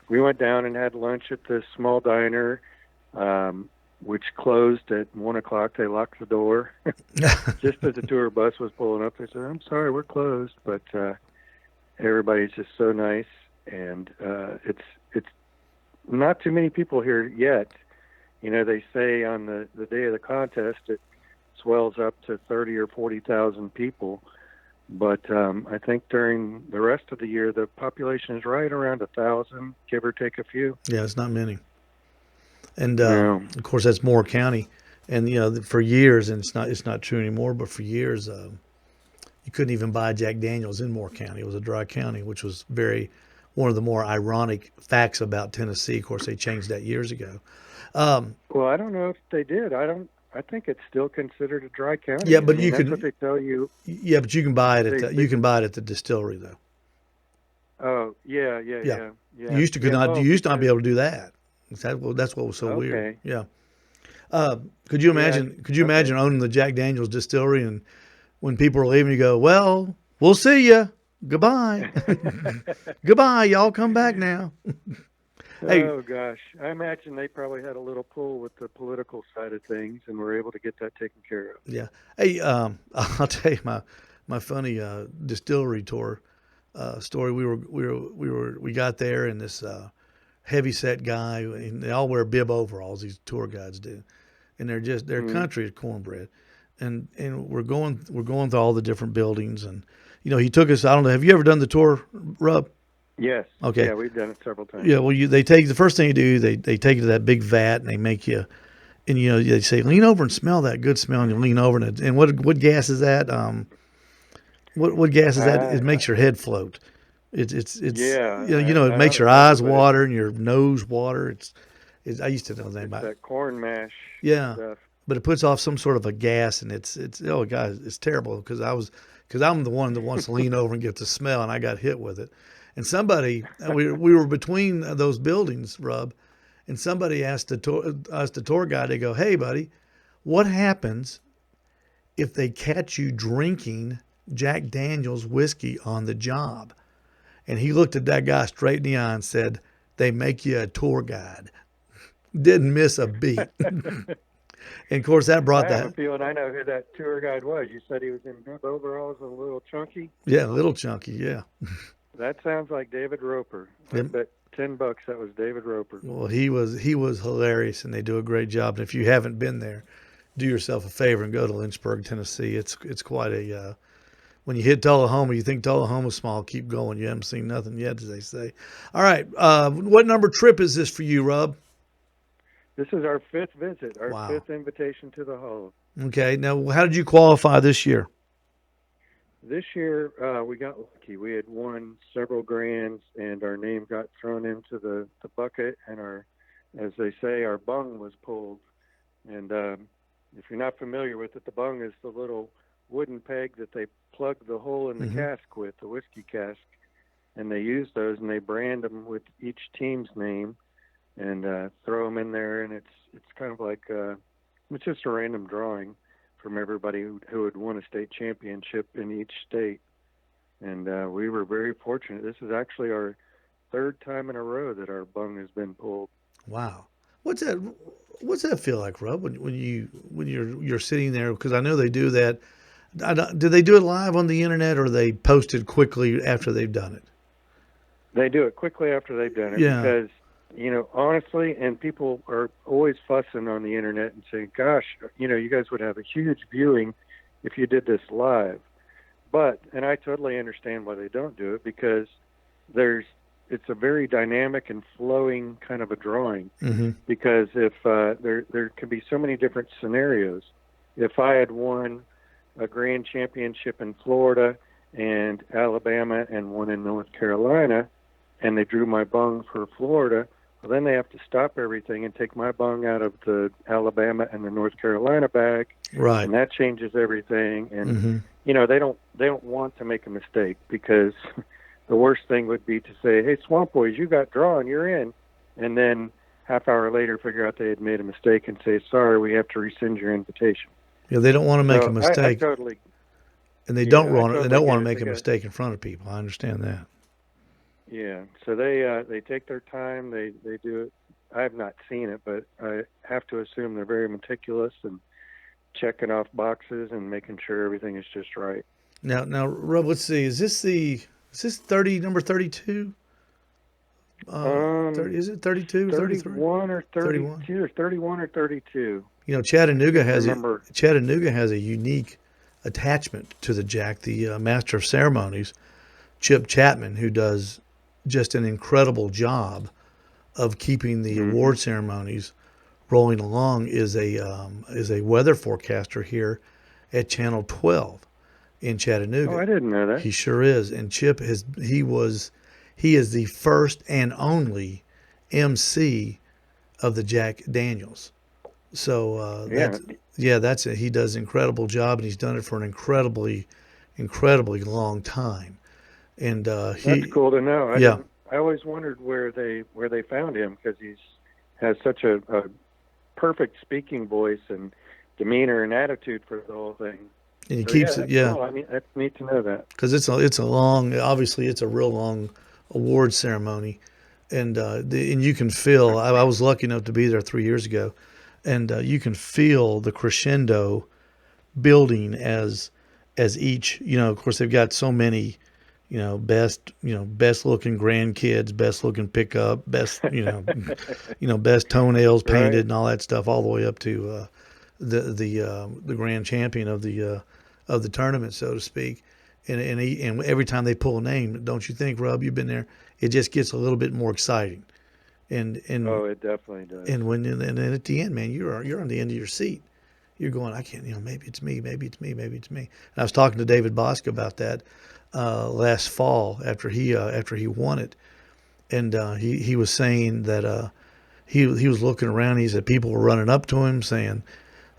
we went down and had lunch at this small diner, which closed at 1 o'clock. They locked the door just as the tour bus was pulling up. They said, "I'm sorry, we're closed," but everybody's just so nice. And it's not too many people here yet. They say on the day of the contest it swells up to 30 or 40,000 people, but I think during the rest of the year the population is right around 1,000, give or take a few. Yeah, it's not many. And Yeah. of course, that's Moore County. And for years, and it's not true anymore, but for years, you couldn't even buy Jack Daniels in Moore County. It was a dry county, which was one of the more ironic facts about Tennessee. Of course, they changed that years ago. Well, I don't know if they did. I think it's still considered a dry county. Yeah, but that's what they tell you. Yeah, but you can buy it you can buy it at the distillery, though. Oh, yeah. You used to not be able to do that. That's what was so weird. Yeah. Could you imagine owning the Jack Daniels distillery, and when people are leaving, you go, "Well, we'll see you. Goodbye. Goodbye. Y'all come back now." Hey. Oh gosh, I imagine they probably had a little pull with the political side of things, and were able to get that taken care of. Yeah. Hey, I'll tell you my funny distillery tour story. We got there, and this heavy set guy, and they all wear bib overalls. These tour guides do, and they're country as cornbread, and we're going through all the different buildings, and he took us. I don't know. Have you ever done the tour, Rub? Yes. Okay. Yeah, we've done it several times. Yeah. Well, the first thing you do, they take you to that big vat, and they make you, and they say, lean over and smell that good smell, and you lean over, and what gas is that? What gas is that? It makes your head float. It's Yeah. It makes your eyes water and your nose water. I used to know that about that corn mash. Yeah. Stuff. But it puts off some sort of a gas, and it's oh god, it's terrible because I'm the one that wants to lean over and get the smell, and I got hit with it. And we were between those buildings, Rub, and somebody asked the tour guide, they go, "Hey, buddy, what happens if they catch you drinking Jack Daniels whiskey on the job?" And he looked at that guy straight in the eye and said, "They make you a tour guide." Didn't miss a beat. And of course, that brought I have a that. feeling I know who that tour guide was. You said he was in bib overalls and a little chunky. Yeah, a little chunky. Yeah. That sounds like David Roper. I Yep. bet $10 that was David Roper. Well, he was hilarious, and they do a great job. And if you haven't been there, do yourself a favor and go to Lynchburg, Tennessee. It's quite a when you hit Tullahoma, you think Tullahoma's small. Keep going. You haven't seen nothing yet, as they say. All right. What number trip is this for you, Rub? This is our 5th visit, our Wow. 5th invitation to the Hall. Okay. Now, how did you qualify this year? This year, we got lucky. We had won several grands, and our name got thrown into the bucket, and as they say, our bung was pulled. And if you're not familiar with it, the bung is the little wooden peg that they plug the hole in the cask with, the whiskey cask, and they use those, and they brand them with each team's name, and throw them in there, and it's kind of like it's just a random drawing from everybody who had won a state championship in each state. And we were very fortunate. This is actually our 3rd time in a row that our bung has been pulled. Wow. What's that feel like, Rub? When you're sitting there, because I know they do that. Do they do it live on the internet, or they post it quickly after they've done it? They do it quickly after they've done it Yeah. because, honestly, and people are always fussing on the internet and saying, gosh, you guys would have a huge viewing if you did this live. And I totally understand why they don't do it, because it's a very dynamic and flowing kind of a drawing. Mm-hmm. Because if there could be so many different scenarios. If I had won a grand championship in Florida and Alabama and one in North Carolina, and they drew my bung for Florida, well, then they have to stop everything and take my bung out of the Alabama and the North Carolina bag, Right. and that changes everything. And Mm-hmm. they don't want to make a mistake, because the worst thing would be to say, "Hey, Swamp Boys, you got drawn, you're in," and then half hour later figure out they had made a mistake and say, "Sorry, we have to rescind your invitation." Yeah, they don't want to make So a mistake, I totally. and they yeah, don't I want totally they don't get want it. to make They a got- mistake in front of people. I understand that. Yeah, so they take their time. They do it. I have not seen it, but I have to assume they're very meticulous and checking off boxes and making sure everything is just right. Now, Rob, let's see. Is this 30 number 32? 30, is it 32 or 33? 31 or 31? 32, or 31 or 32. Chattanooga has remember. Chattanooga has a unique attachment to the Jack. The master of ceremonies, Chip Chapman, who does just an incredible job of keeping the award ceremonies rolling along, is a weather forecaster here at Channel 12 in Chattanooga. Oh, I didn't know that. He sure is. And Chip he is the first and only MC of the Jack Daniels. So that's it. He does an incredible job, and he's done it for an incredibly long time. And That's cool to know. Yeah. I always wondered where they found him, because has such a perfect speaking voice and demeanor and attitude for the whole thing. And he So, keeps that's it, yeah, cool. I mean, that's neat to know that. because it's a long, obviously it's a real long award ceremony, and and you can feel. I was lucky enough to be there 3 years ago, and you can feel the crescendo building as each. Of course, they've got so many. Best looking grandkids, best looking pickup, best best toenails painted, Right. and all that stuff, all the way up to the grand champion of the tournament, so to speak. And every time they pull a name, don't you think, Rob? You've been there. It just gets a little bit more exciting. And Oh, it definitely does. and then at the end, man, you're on the end of your seat. You're going, I can't. Maybe it's me. Maybe it's me. Maybe it's me. And I was talking to David Bosco about that last fall after he won it, and he was saying that he was looking around. He said people were running up to him saying,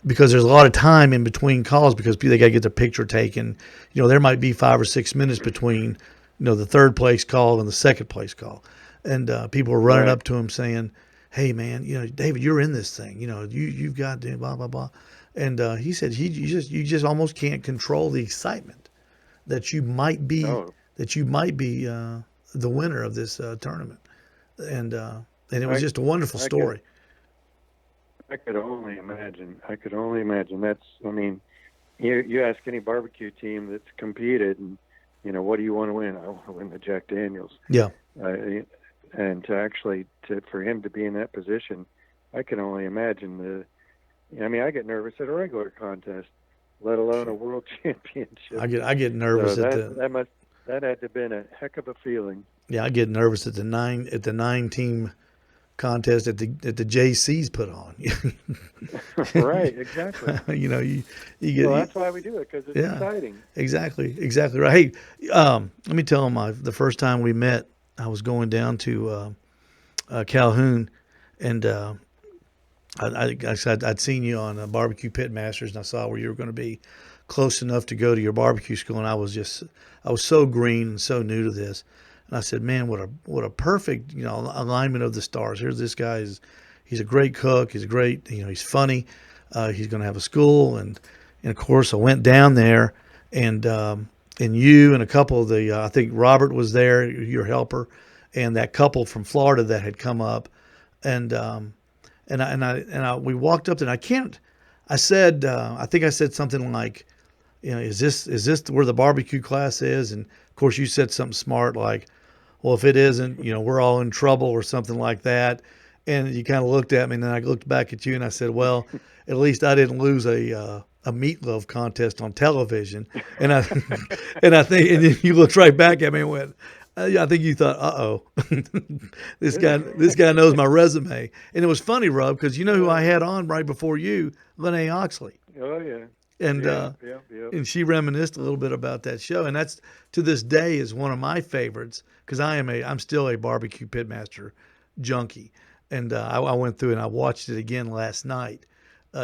because there's a lot of time in between calls, because they got to get the picture taken. There might be 5 or 6 minutes between the third place call and the second place call, and people were running Right. up to him saying, "Hey man, David, you're in this thing. You've got blah blah blah." And he said you just almost can't control the excitement that you might be Oh. the winner of this tournament, and it was I, just a wonderful I could, story. I could only imagine. I could only imagine. I mean, you ask any barbecue team that's competed, and what do you want to win? I want to win the Jack Daniels. Yeah, Uh, and for him to be in that position, I can only imagine. I mean, I get nervous at a regular contest, let alone a world championship. I get nervous So at the that had to have been a heck of a feeling. yeah I get nervous at the nine team contest at the JC's put on. Right, exactly. You get Well, that's why we do it, because it's yeah, exciting. exactly right. Hey, let me tell them the first time we met, I was going down to Calhoun, and I said I'd seen you on Barbecue Pit Masters, and I saw where you were going to be close enough to go to your barbecue school, and I was so green and so new to this, and I said, man, what a perfect alignment of the stars. Here's this guy he's a great cook, he's great, he's funny, he's going to have a school, and of course I went down there, and you and a couple of the I think Robert was there, your helper, and that couple from Florida that had come up, and we walked up there, and I said, I think I said something like, is this where the barbecue class is? And of course you said something smart like, well, if it isn't, we're all in trouble or something like that. And you kind of looked at me, and then I looked back at you, and I said, well, at least I didn't lose a meatloaf contest on television. And I and then you looked right back at me and went, I think you thought, uh-oh, this guy knows my resume. And it was funny, Rob, because you know who I had on right before you, Lynnae Oxley. Oh yeah. And Yeah. and she reminisced a little bit about that show, and that's to this day is one of my favorites because I'm still a barbecue pitmaster junkie, and I went through and I watched it again last night,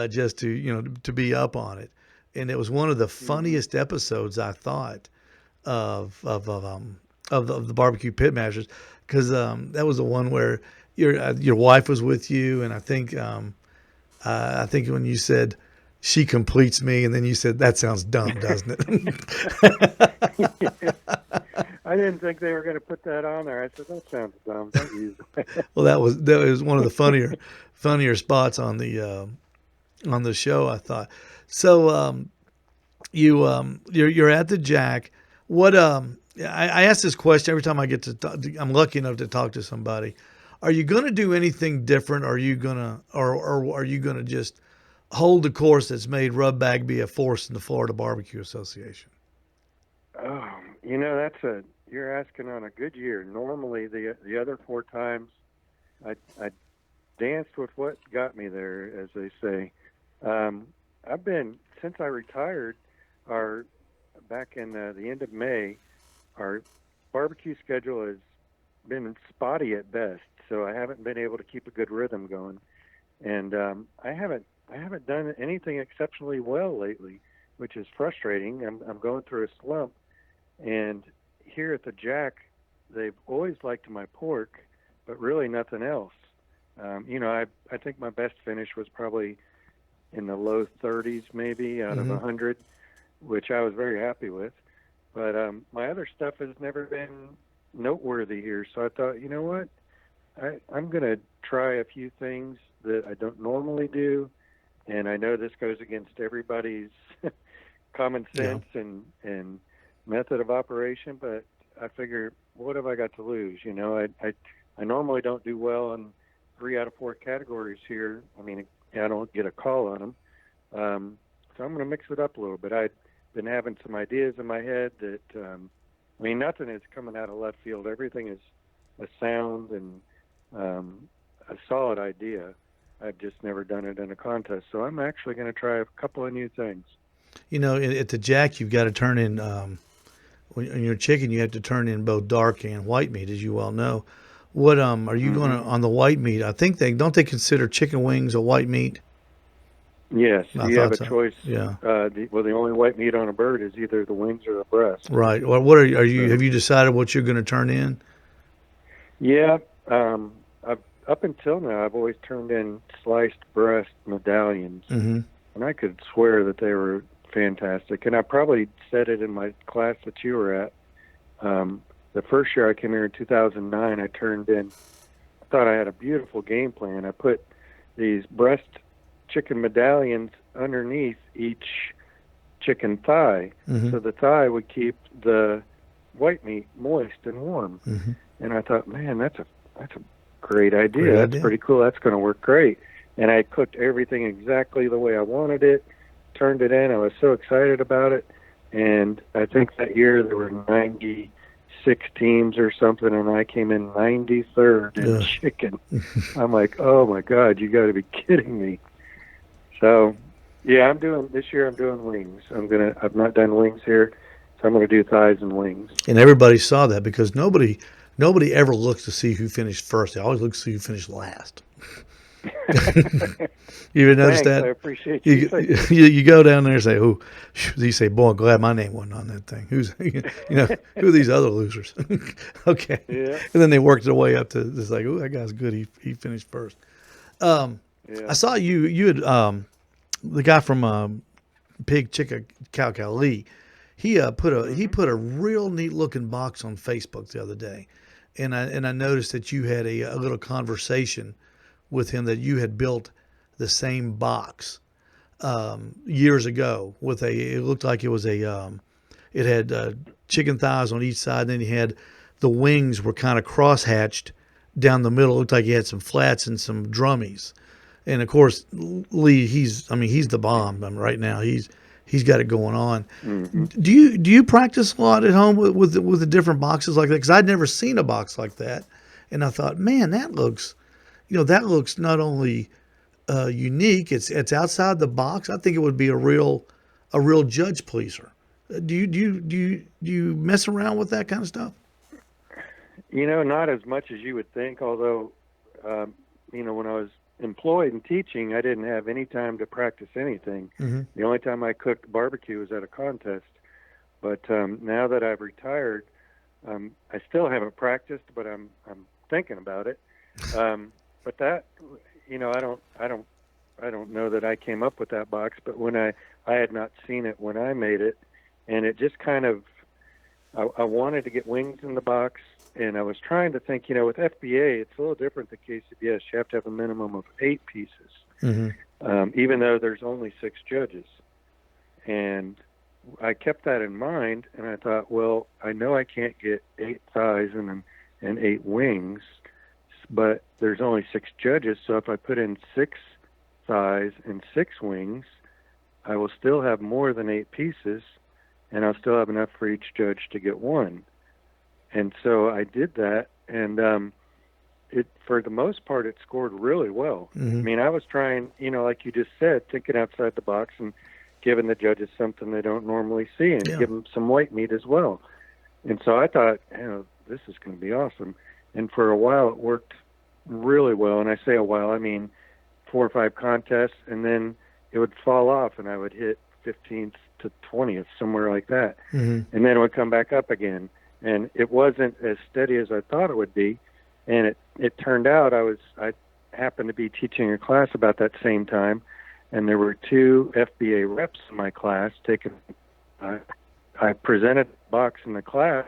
just to be up on it, and it was one of the funniest episodes I thought of the barbecue pitmasters because that was the one where your wife was with you, and I think when you said she completes me, and then you said that sounds dumb, doesn't it? I didn't think they were going to put that on there. I said that sounds dumb. Don't use it. Well, that was one of the funnier spots on the show, I thought. So you're at the Jack. What I ask this question every time I get to talk, I'm lucky enough to talk to somebody. Are you going to do anything different? Are you gonna or are you going to just hold the course that's made Rub Bagby a force in the Florida Barbecue Association? Oh, you're asking on a good year. Normally, the other 4 times, I danced with what got me there, as they say. I've been since I retired. Back in the end of May, our barbecue schedule has been spotty at best, so I haven't been able to keep a good rhythm going, and I haven't done anything exceptionally well lately, which is frustrating. I'm going through a slump, and here at the Jack, they've always liked my pork, but really nothing else. I think my best finish was probably in the low 30s, maybe out of 100, which I was very happy with. But my other stuff has never been noteworthy here, so I thought, you know what, I'm going to try a few things that I don't normally do. And I know this goes against everybody's common sense and method of operation, but I figure, what have I got to lose? I normally don't do well in 3 out of 4 categories here. I mean, I don't get a call on them. So I'm going to mix it up a little bit. I've been having some ideas in my head that, nothing is coming out of left field. Everything is a sound and a solid idea. I've just never done it in a contest. So I'm actually going to try a couple of new things. At the Jack, you've got to turn in, when you're chicken, you have to turn in both dark and white meat, as you well know. What are you going to, on the white meat? I think don't they consider chicken wings a white meat? Yes, you have a choice. Yeah. The only white meat on a bird is either the wings or the breast. Right. Well, what are you? Have you decided what you're going to turn in? Yeah. Up until now, I've always turned in sliced breast medallions, and I could swear that they were fantastic. And I probably said it in my class that you were at. the first year I came here in 2009, I thought I had a beautiful game plan. I put these breast chicken medallions underneath each chicken thigh, so the thigh would keep the white meat moist and warm. And I thought, man, that's a great idea. That's pretty cool. That's going to work great. And I cooked everything exactly the way I wanted it, turned it in. I was so excited about it. And I think that year there were 96 teams or something, and I came in 93rd in chicken. I'm like, oh my God, you got to be kidding me. So, yeah, this year I'm doing wings. I've not done wings here, so I'm going to do thighs and wings. And everybody saw that because nobody ever looks to see who finished first. They always look to see who finished last. You ever notice that? I appreciate you go down there and say, "Oh," you say, "Boy, I'm glad my name wasn't on that thing." Who are these other losers? Okay. Yeah. And then they worked their way up to it's like, "Oh, that guy's good. He finished first." I saw you had the guy from Pig Chicka Cow Lee. He put a real neat looking box on Facebook the other day, and I noticed that you had a little conversation with him that you had built the same box years ago with it looked like it was it had chicken thighs on each side, and then he had the wings were kind of cross hatched down the middle. It looked like he had some flats and some drummies. And of course, Lee, he's the bomb. Right now, he's got it going on. Do you practice a lot at home with the different boxes like that? Because I'd never seen a box like that, and I thought, man, that looks not only unique. It's outside the box. I think it would be a real judge pleaser. Do you mess around with that kind of stuff? Not as much as you would think. Although, when I was employed and teaching, I didn't have any time to practice anything. The only time I cooked barbecue was at a contest. But now that I've retired, I still haven't practiced, but I'm thinking about it. But that, I don't know that I came up with that box. But when I had not seen it when I made it, and it just kind of, I wanted to get wings in the box. And I was trying to think, with FBA, it's a little different than KCBS. You have to have a minimum of 8 pieces, even though there's only 6 judges. And I kept that in mind, and I thought, well, I know I can't get 8 thighs and 8 wings, but there's only 6 judges. So if I put in 6 thighs and 6 wings, I will still have more than 8 pieces, and I'll still have enough for each judge to get 1. And so I did that, and it for the most part, it scored really well. I mean, I was trying, like you just said, thinking outside the box and giving the judges something they don't normally see, and give them some white meat as well. And so I thought, this is going to be awesome. And for a while, it worked really well. And I say a while, I mean 4 or 5 contests, and then it would fall off, and I would hit 15th to 20th, somewhere like that. And then it would come back up again. And it wasn't as steady as I thought it would be. And it turned out I happened to be teaching a class about that same time, and there were 2 FBA reps in my class taking. I presented the box in the class,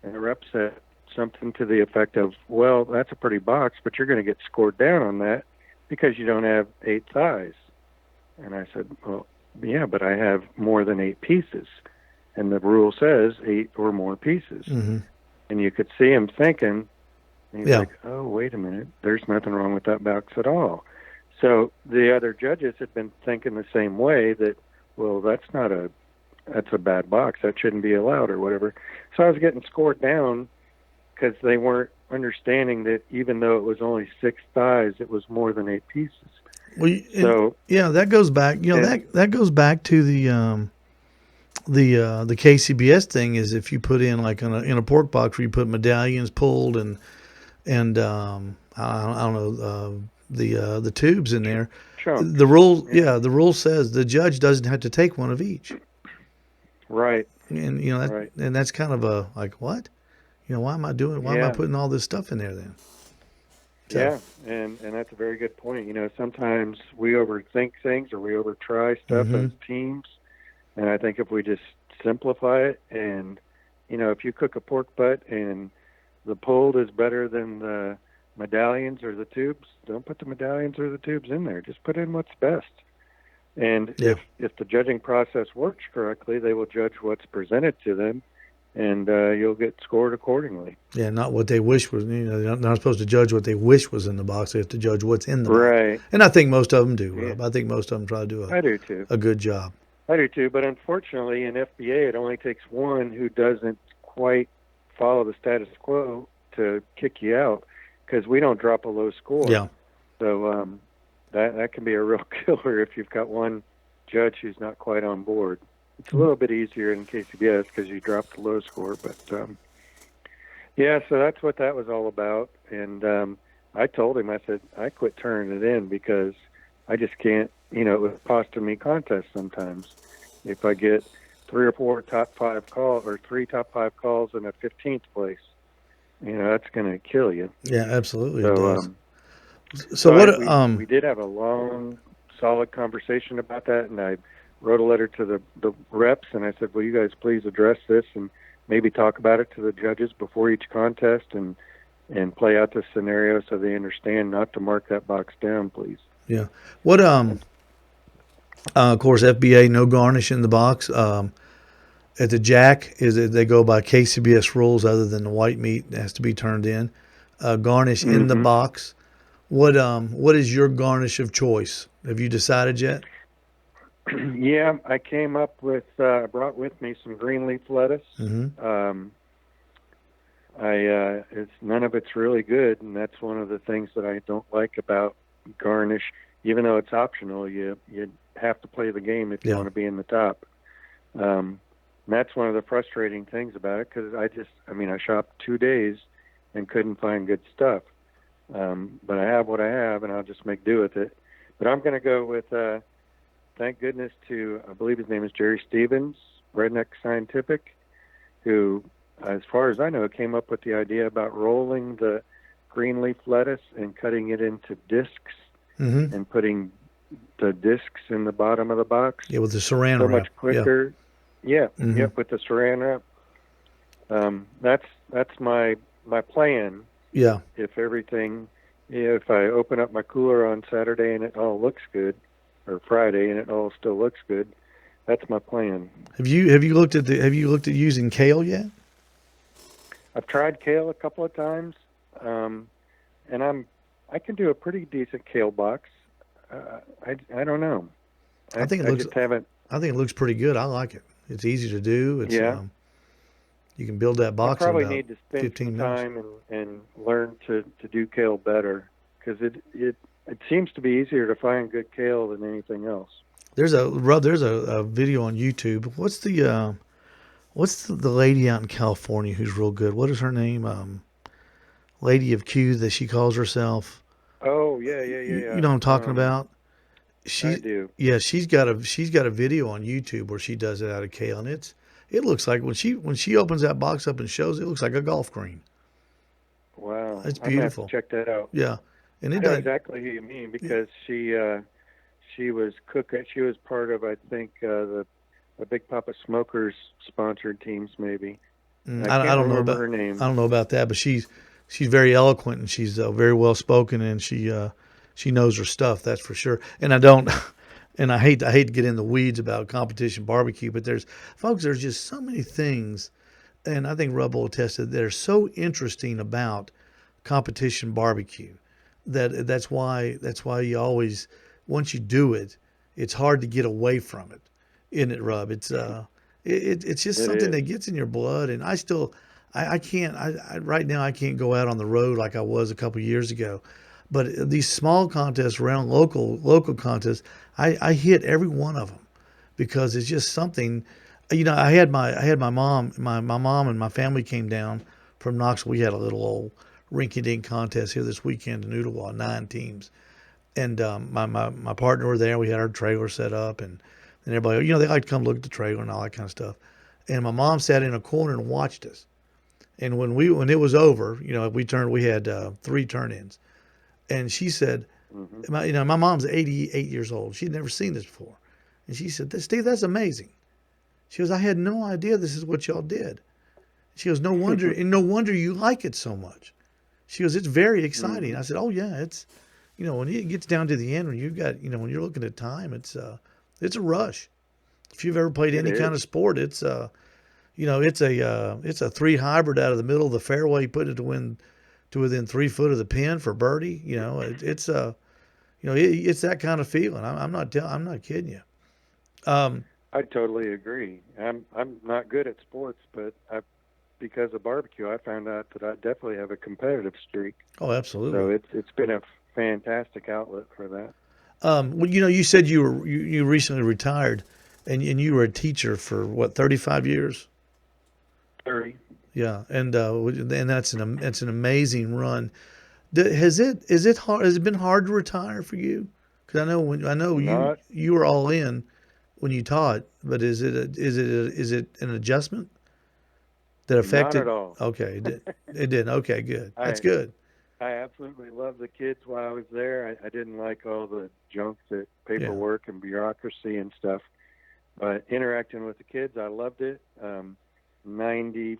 and the rep said something to the effect of, well, that's a pretty box, but you're going to get scored down on that because you don't have 8 thighs. And I said, well, yeah, but I have more than 8 pieces. And the rule says 8 or more pieces. And you could see him thinking, and he's like, oh, wait a minute, there's nothing wrong with that box at all. So the other judges had been thinking the same way, that, well, that's a bad box, that shouldn't be allowed or whatever. So I was getting scored down because they weren't understanding that even though it was only 6 thighs, it was more than 8 pieces. Well, that goes back. That goes back to the KCBS thing. Is if you put in like in a pork box where you put medallions pulled and I don't know the tubes in there. Chunks. The rule says the judge doesn't have to take one of each. Right. And and that's kind of a like what, why am I putting all this stuff in there then? So. Yeah, and that's a very good point. Sometimes we overthink things or we overtry stuff as teams, and I think if we just simplify it and if you cook a pork butt and the pulled is better than the medallions or the tubes, don't put the medallions or the tubes in there. Just put in what's best. And Yeah. if the judging process works correctly, they will judge what's presented to them, and you'll get scored accordingly. Yeah, not what they wish was. They're not supposed to judge what they wish was in the box. They have to judge what's in the box. Right. And I think most of them do, Yeah. Rob. I think most of them try to do I do too. a good job. I do too. But unfortunately, in FBA, it only takes one who doesn't quite follow the status quo to kick you out, because we don't drop a low score. Yeah. So that can be a real killer if you've got one judge who's not quite on board. It's a little bit easier in case you guess, because you dropped a low score. But yeah, so that's what that was all about. And I told him, I said, I quit turning it in because I just can't. It was costing me contests sometimes. If I get 3 or 4 top 5 calls, or 3 top 5 calls in a 15th place, that's going to kill you. Yeah, absolutely. So, it does. So what? We did have a long, solid conversation about that, and I wrote a letter to the reps, and I said, "Will you guys please address this and maybe talk about it to the judges before each contest, and play out the scenario so they understand not to mark that box down, please." Yeah. What? Of course, FBA, no garnish in the box. At the jack, they go by KCBS rules. Other than the white meat has to be turned in. Garnish in the box. What is your garnish of choice? Have you decided yet? Yeah, I came up with. I brought with me some green leaf lettuce. Mm-hmm. It's none of it's really good, and that's one of the things that I don't like about garnish. Even though it's optional, you have to play the game if you want to be in the top. And that's one of the frustrating things about it, because I shopped 2 days and couldn't find good stuff. But I have what I have, and I'll just make do with it. But I'm going to go with, thank goodness to, I believe his name is Jerry Stevens, Redneck Scientific, who, as far as I know, came up with the idea about rolling the green leaf lettuce and cutting it into discs, and putting the discs in the bottom of the box. Yeah, with the saran so wrap. Much quicker. Yeah. Yep, with the saran wrap. That's my plan. Yeah. If I open up my cooler on Saturday and it all looks good, or Friday and it all still looks good, that's my plan. Have you looked at using kale yet? I've tried kale a couple of times, and I can do a pretty decent kale box. I don't know. I think it looks pretty good. I like it. It's easy to do. It's, you can build that box. I probably in about need to spend 15 some minutes. time and learn to do kale better, because it seems to be easier to find good kale than anything else. There's a video on YouTube. What's the lady out in California who's real good? What is her name? Lady of Q, that she calls herself. Oh yeah. You know what I'm talking about? I do. Yeah, she's got a video on YouTube where she does it out of kale, and it looks like when she opens that box up and shows it, looks like a golf green. Wow, It's I'm gonna beautiful. have to check that out. Yeah, and I it know does. exactly who you mean, because she was She was part of, I think, the Big Papa Smokers sponsored teams, maybe. I don't know about her name. I don't know about that, but she's very eloquent, and she's very well spoken, and she knows her stuff. That's for sure. And I hate to get in the weeds about competition barbecue, but there's just so many things, and I think Rub will attest that they're so interesting about competition barbecue that's why you always, once you do it, it's hard to get away from it. Isn't it, Rub? It's just something that gets in your blood, and I can't right now I can't go out on the road like I was a couple years ago. But these small contests around local contests, I hit every one of them, because it's just something. I had my mom and my family came down from Knoxville. We had a little old rinky-dink contest here this weekend in Ottawa, 9 teams, and my partner were there. We had our trailer set up, and everybody, they like to come look at the trailer and all that kind of stuff. And my mom sat in a corner and watched us. And when it was over, we had 3 turn-ins. And she said, my mom's 88 years old. She'd never seen this before. And she said, "Steve, that's amazing." She goes, "I had no idea this is what y'all did." She goes, no wonder, and no wonder you like it so much. She goes, it's very exciting. I said, oh yeah, it's, when it gets down to the end, when you've got, when you're looking at time, it's a rush. If you've ever played any kind of sport, it's it's a 3 hybrid out of the middle of the fairway, put it to within 3 foot of the pin for birdie. It's that kind of feeling. I'm not kidding you. I totally agree. I'm not good at sports, but because of barbecue, I found out that I definitely have a competitive streak. Oh, absolutely. So it's been a fantastic outlet for that. Well, you said you recently retired, and you were a teacher for what, 35 years? 30. Yeah, and that's an amazing run. Has it been hard to retire for you? Because I know you were all in when you taught, but is it an adjustment that affected? Not at all. Okay, it didn't. Okay, good. That's good. I absolutely loved the kids while I was there. I didn't like all the junk, that paperwork and bureaucracy and stuff. But interacting with the kids, I loved it. 98%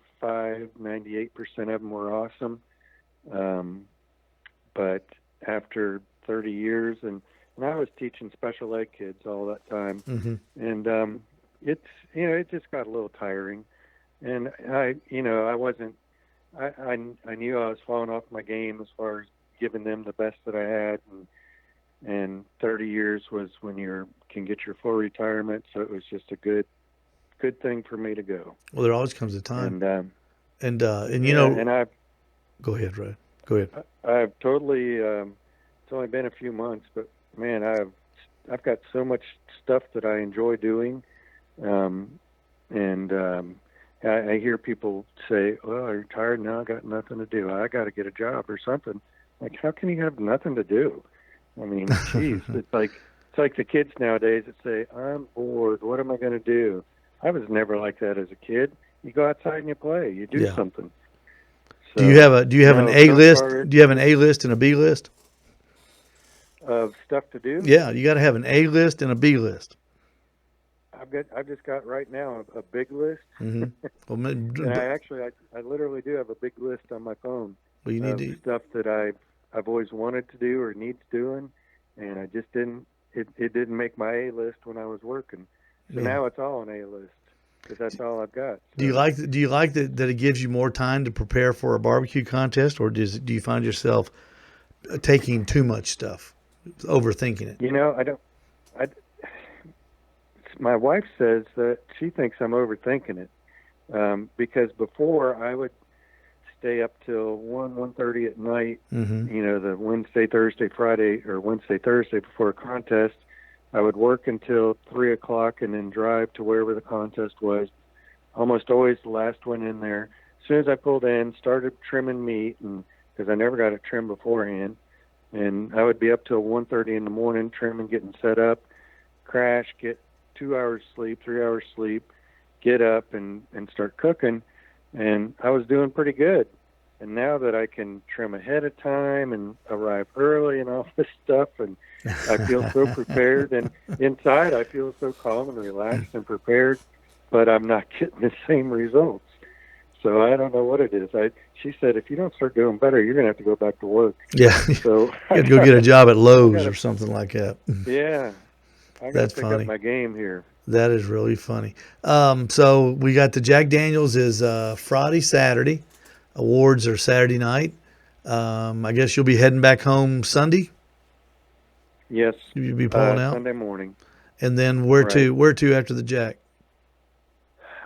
of them were awesome. But after 30 years, and I was teaching special ed kids all that time, and it just got a little tiring. And I knew I was falling off my game as far as giving them the best that I had, and 30 years was when you can get your full retirement, so it was just a good thing for me to go. Well, there always comes a time, and go ahead, Ray. Go ahead. I've totally. It's only been a few months, but man, I've got so much stuff that I enjoy doing, I hear people say, "Well, I'm retired now. I got nothing to do. I got to get a job or something." Like, how can you have nothing to do? I mean, geez, it's like the kids nowadays that say, "I'm bored. What am I going to do?" I was never like that as a kid. You go outside and you play. You do something. So, do you have an A list? Do you have an A list and a B list of stuff to do? Yeah, you got to have an A list and a B list. I've just got right now a big list. Mm-hmm. Well, and I literally do have a big list on my phone. Well, you need stuff that I've always wanted to do or needs doing, and I just didn't. It didn't make my A list when I was working. So now it's all an A list because that's all I've got. So. Do you like that it gives you more time to prepare for a barbecue contest, or do you find yourself taking too much stuff, overthinking it? I don't. My wife says that she thinks I'm overthinking it because before I would stay up till 1:30 at night. The Wednesday, Thursday, Friday, or Wednesday, Thursday before a contest. I would work until 3 o'clock and then drive to wherever the contest was. Almost always the last one in there. As soon as I pulled in, started trimming meat, and because I never got it trimmed beforehand, and I would be up till 1:30 in the morning trimming, getting set up, crash, get 2 hours sleep, 3 hours sleep, get up and start cooking, and I was doing pretty good. And now that I can trim ahead of time and arrive early and all this stuff, and I feel so prepared, and inside I feel so calm and relaxed and prepared, but I'm not getting the same results. So I don't know what it is. She said, if you don't start doing better, you're going to have to go back to work. Yeah, so you have to go get a job at Lowe's or something like that. Yeah, I got to pick up my game here. That is really funny. So we got the Jack Daniels is Friday, Saturday. Awards are Saturday night. I guess you'll be heading back home Sunday. Yes, you'll be pulling out Sunday morning. And then where to after the Jack?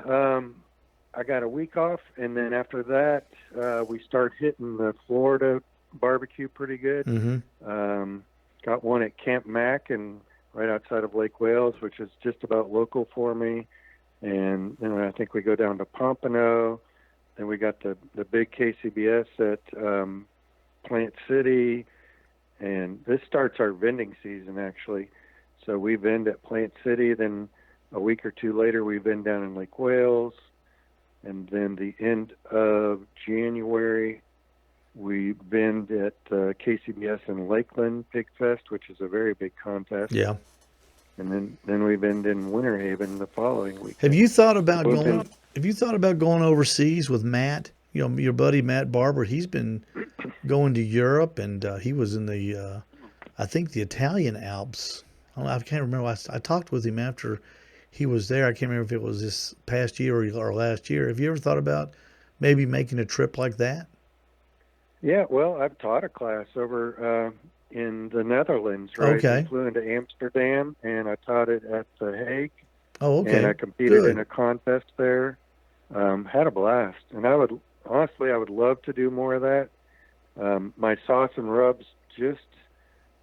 I got a week off, and then after that, we start hitting the Florida barbecue pretty good. Got one at Camp Mac and right outside of Lake Wales, which is just about local for me. And then I think we go down to Pompano. Then we got the big KCBS at Plant City, and this starts our vending season actually. So we vend at Plant City, then a week or two later we vend down in Lake Wales, and then the end of January we vend at KCBS in Lakeland Pig Fest, which is a very big contest. Yeah. and then we've been in Winter Haven the following week. Have you thought about Well, going? Have you thought about going overseas with Matt? You know, your buddy Matt Barber. He's been going to Europe, and he was in the, I think, the Italian Alps. I can't remember. I talked with him after he was there. I can't remember if it was this past year or last year. Have you ever thought about maybe making a trip like that? Yeah, well, I've taught a class over in the Netherlands, right? Okay. I flew into Amsterdam, and I taught it at The Hague, Oh, okay. and I competed Good. in a contest there. Had a blast, and I would love to do more of that. My sauce and rubs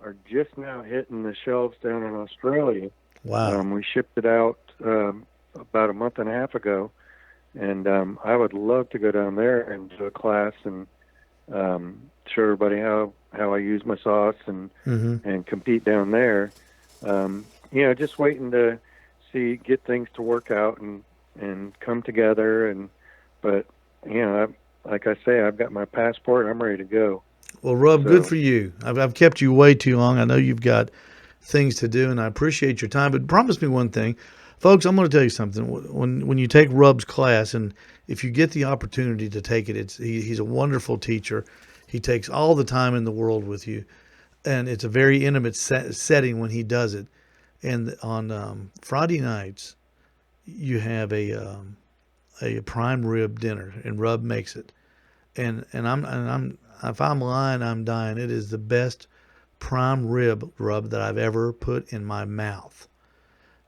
are just now hitting the shelves down in Australia. Wow. We shipped it out about a month and a half ago, and I would love to go down there and do a class and show everybody how I use my sauce and compete down there. Just waiting to get things to work out and come together. But like I say, I've got my passport. I'm ready to go. Well, Rub, So- good for you. I've kept you way too long. I know you've got things to do, and I appreciate your time. But promise me one thing, folks. I'm going to tell you something. When you take Rub's class, and if you get the opportunity to take it, he's a wonderful teacher. He takes all the time in the world with you, and it's a very intimate setting when he does it. And on Friday nights, you have a prime rib dinner, and Rub makes it. And I'm if I'm lying, I'm dying. It is the best prime rib rub that I've ever put in my mouth.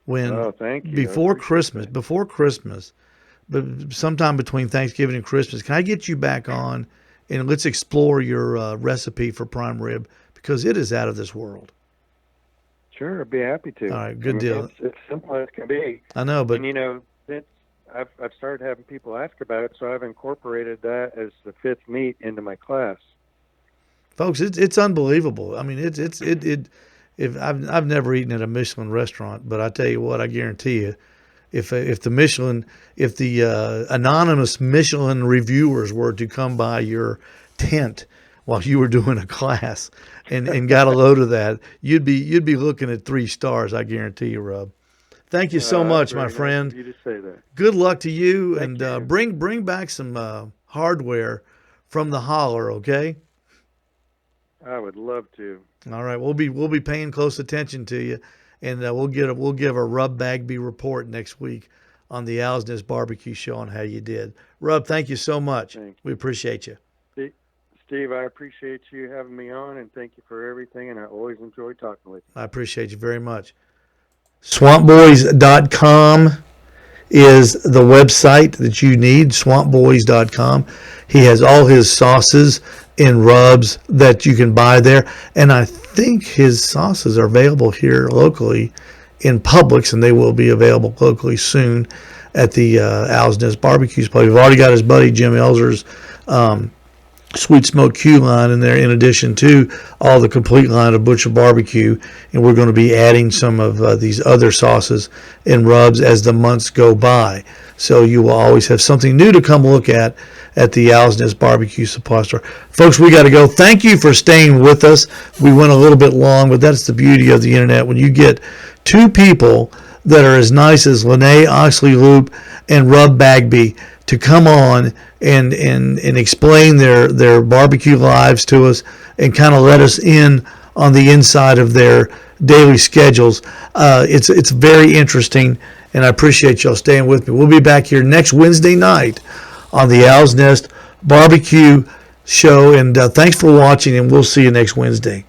Oh, thank you. I Before appreciate Christmas, but sometime between Thanksgiving and Christmas, can I get you back on and let's explore your recipe for prime rib, because it is out of this world. Sure, I'd be happy to. All right, good deal. It's simple as can be. I know, but And I've started having people ask about it, so I've incorporated that as the fifth meat into my class. folks, it's unbelievable. I mean, if I've never eaten at a Michelin restaurant, but I tell you what, I guarantee you, if the anonymous Michelin reviewers were to come by your tent while you were doing a class and got a load of that, you'd be looking at 3 stars. I guarantee you, Rub. Thank you so much, my Very nice friend. of you to say that. Good luck to you, Thank and you. bring back some hardware from the holler, okay? I would love to. All right, we'll be paying close attention to you, and we'll give a Rub Bagby report next week on the Owl's Nest Barbecue Show on how you did. Rub, thank you so much. Thank you. We appreciate you. Steve, I appreciate you having me on, and thank you for everything, and I always enjoy talking with you. I appreciate you very much. SwampBoys.com is the website that you need, swampboys.com. He has all his sauces and rubs that you can buy there. And I think his sauces are available here locally in Publix, and they will be available locally soon at the Owl's Nest Barbecue Spot. We've already got his buddy Jim Elzer's Sweet Smoke Q line in there, in addition to all the complete line of Butcher Barbecue, and we're going to be adding some of these other sauces and rubs as the months go by. So you will always have something new to come look at the Owl's Nest Barbecue Supply Store. Folks, we got to go. Thank you for staying with us. We went a little bit long, but that's the beauty of the internet. When you get 2 people that are as nice as Lynnae Oxley Loop and Rub Bagby to come on and explain their barbecue lives to us and kind of let us in on the inside of their daily schedules. It's very interesting, and I appreciate y'all staying with me. We'll be back here next Wednesday night on the Owl's Nest Barbecue Show, and thanks for watching, and we'll see you next Wednesday.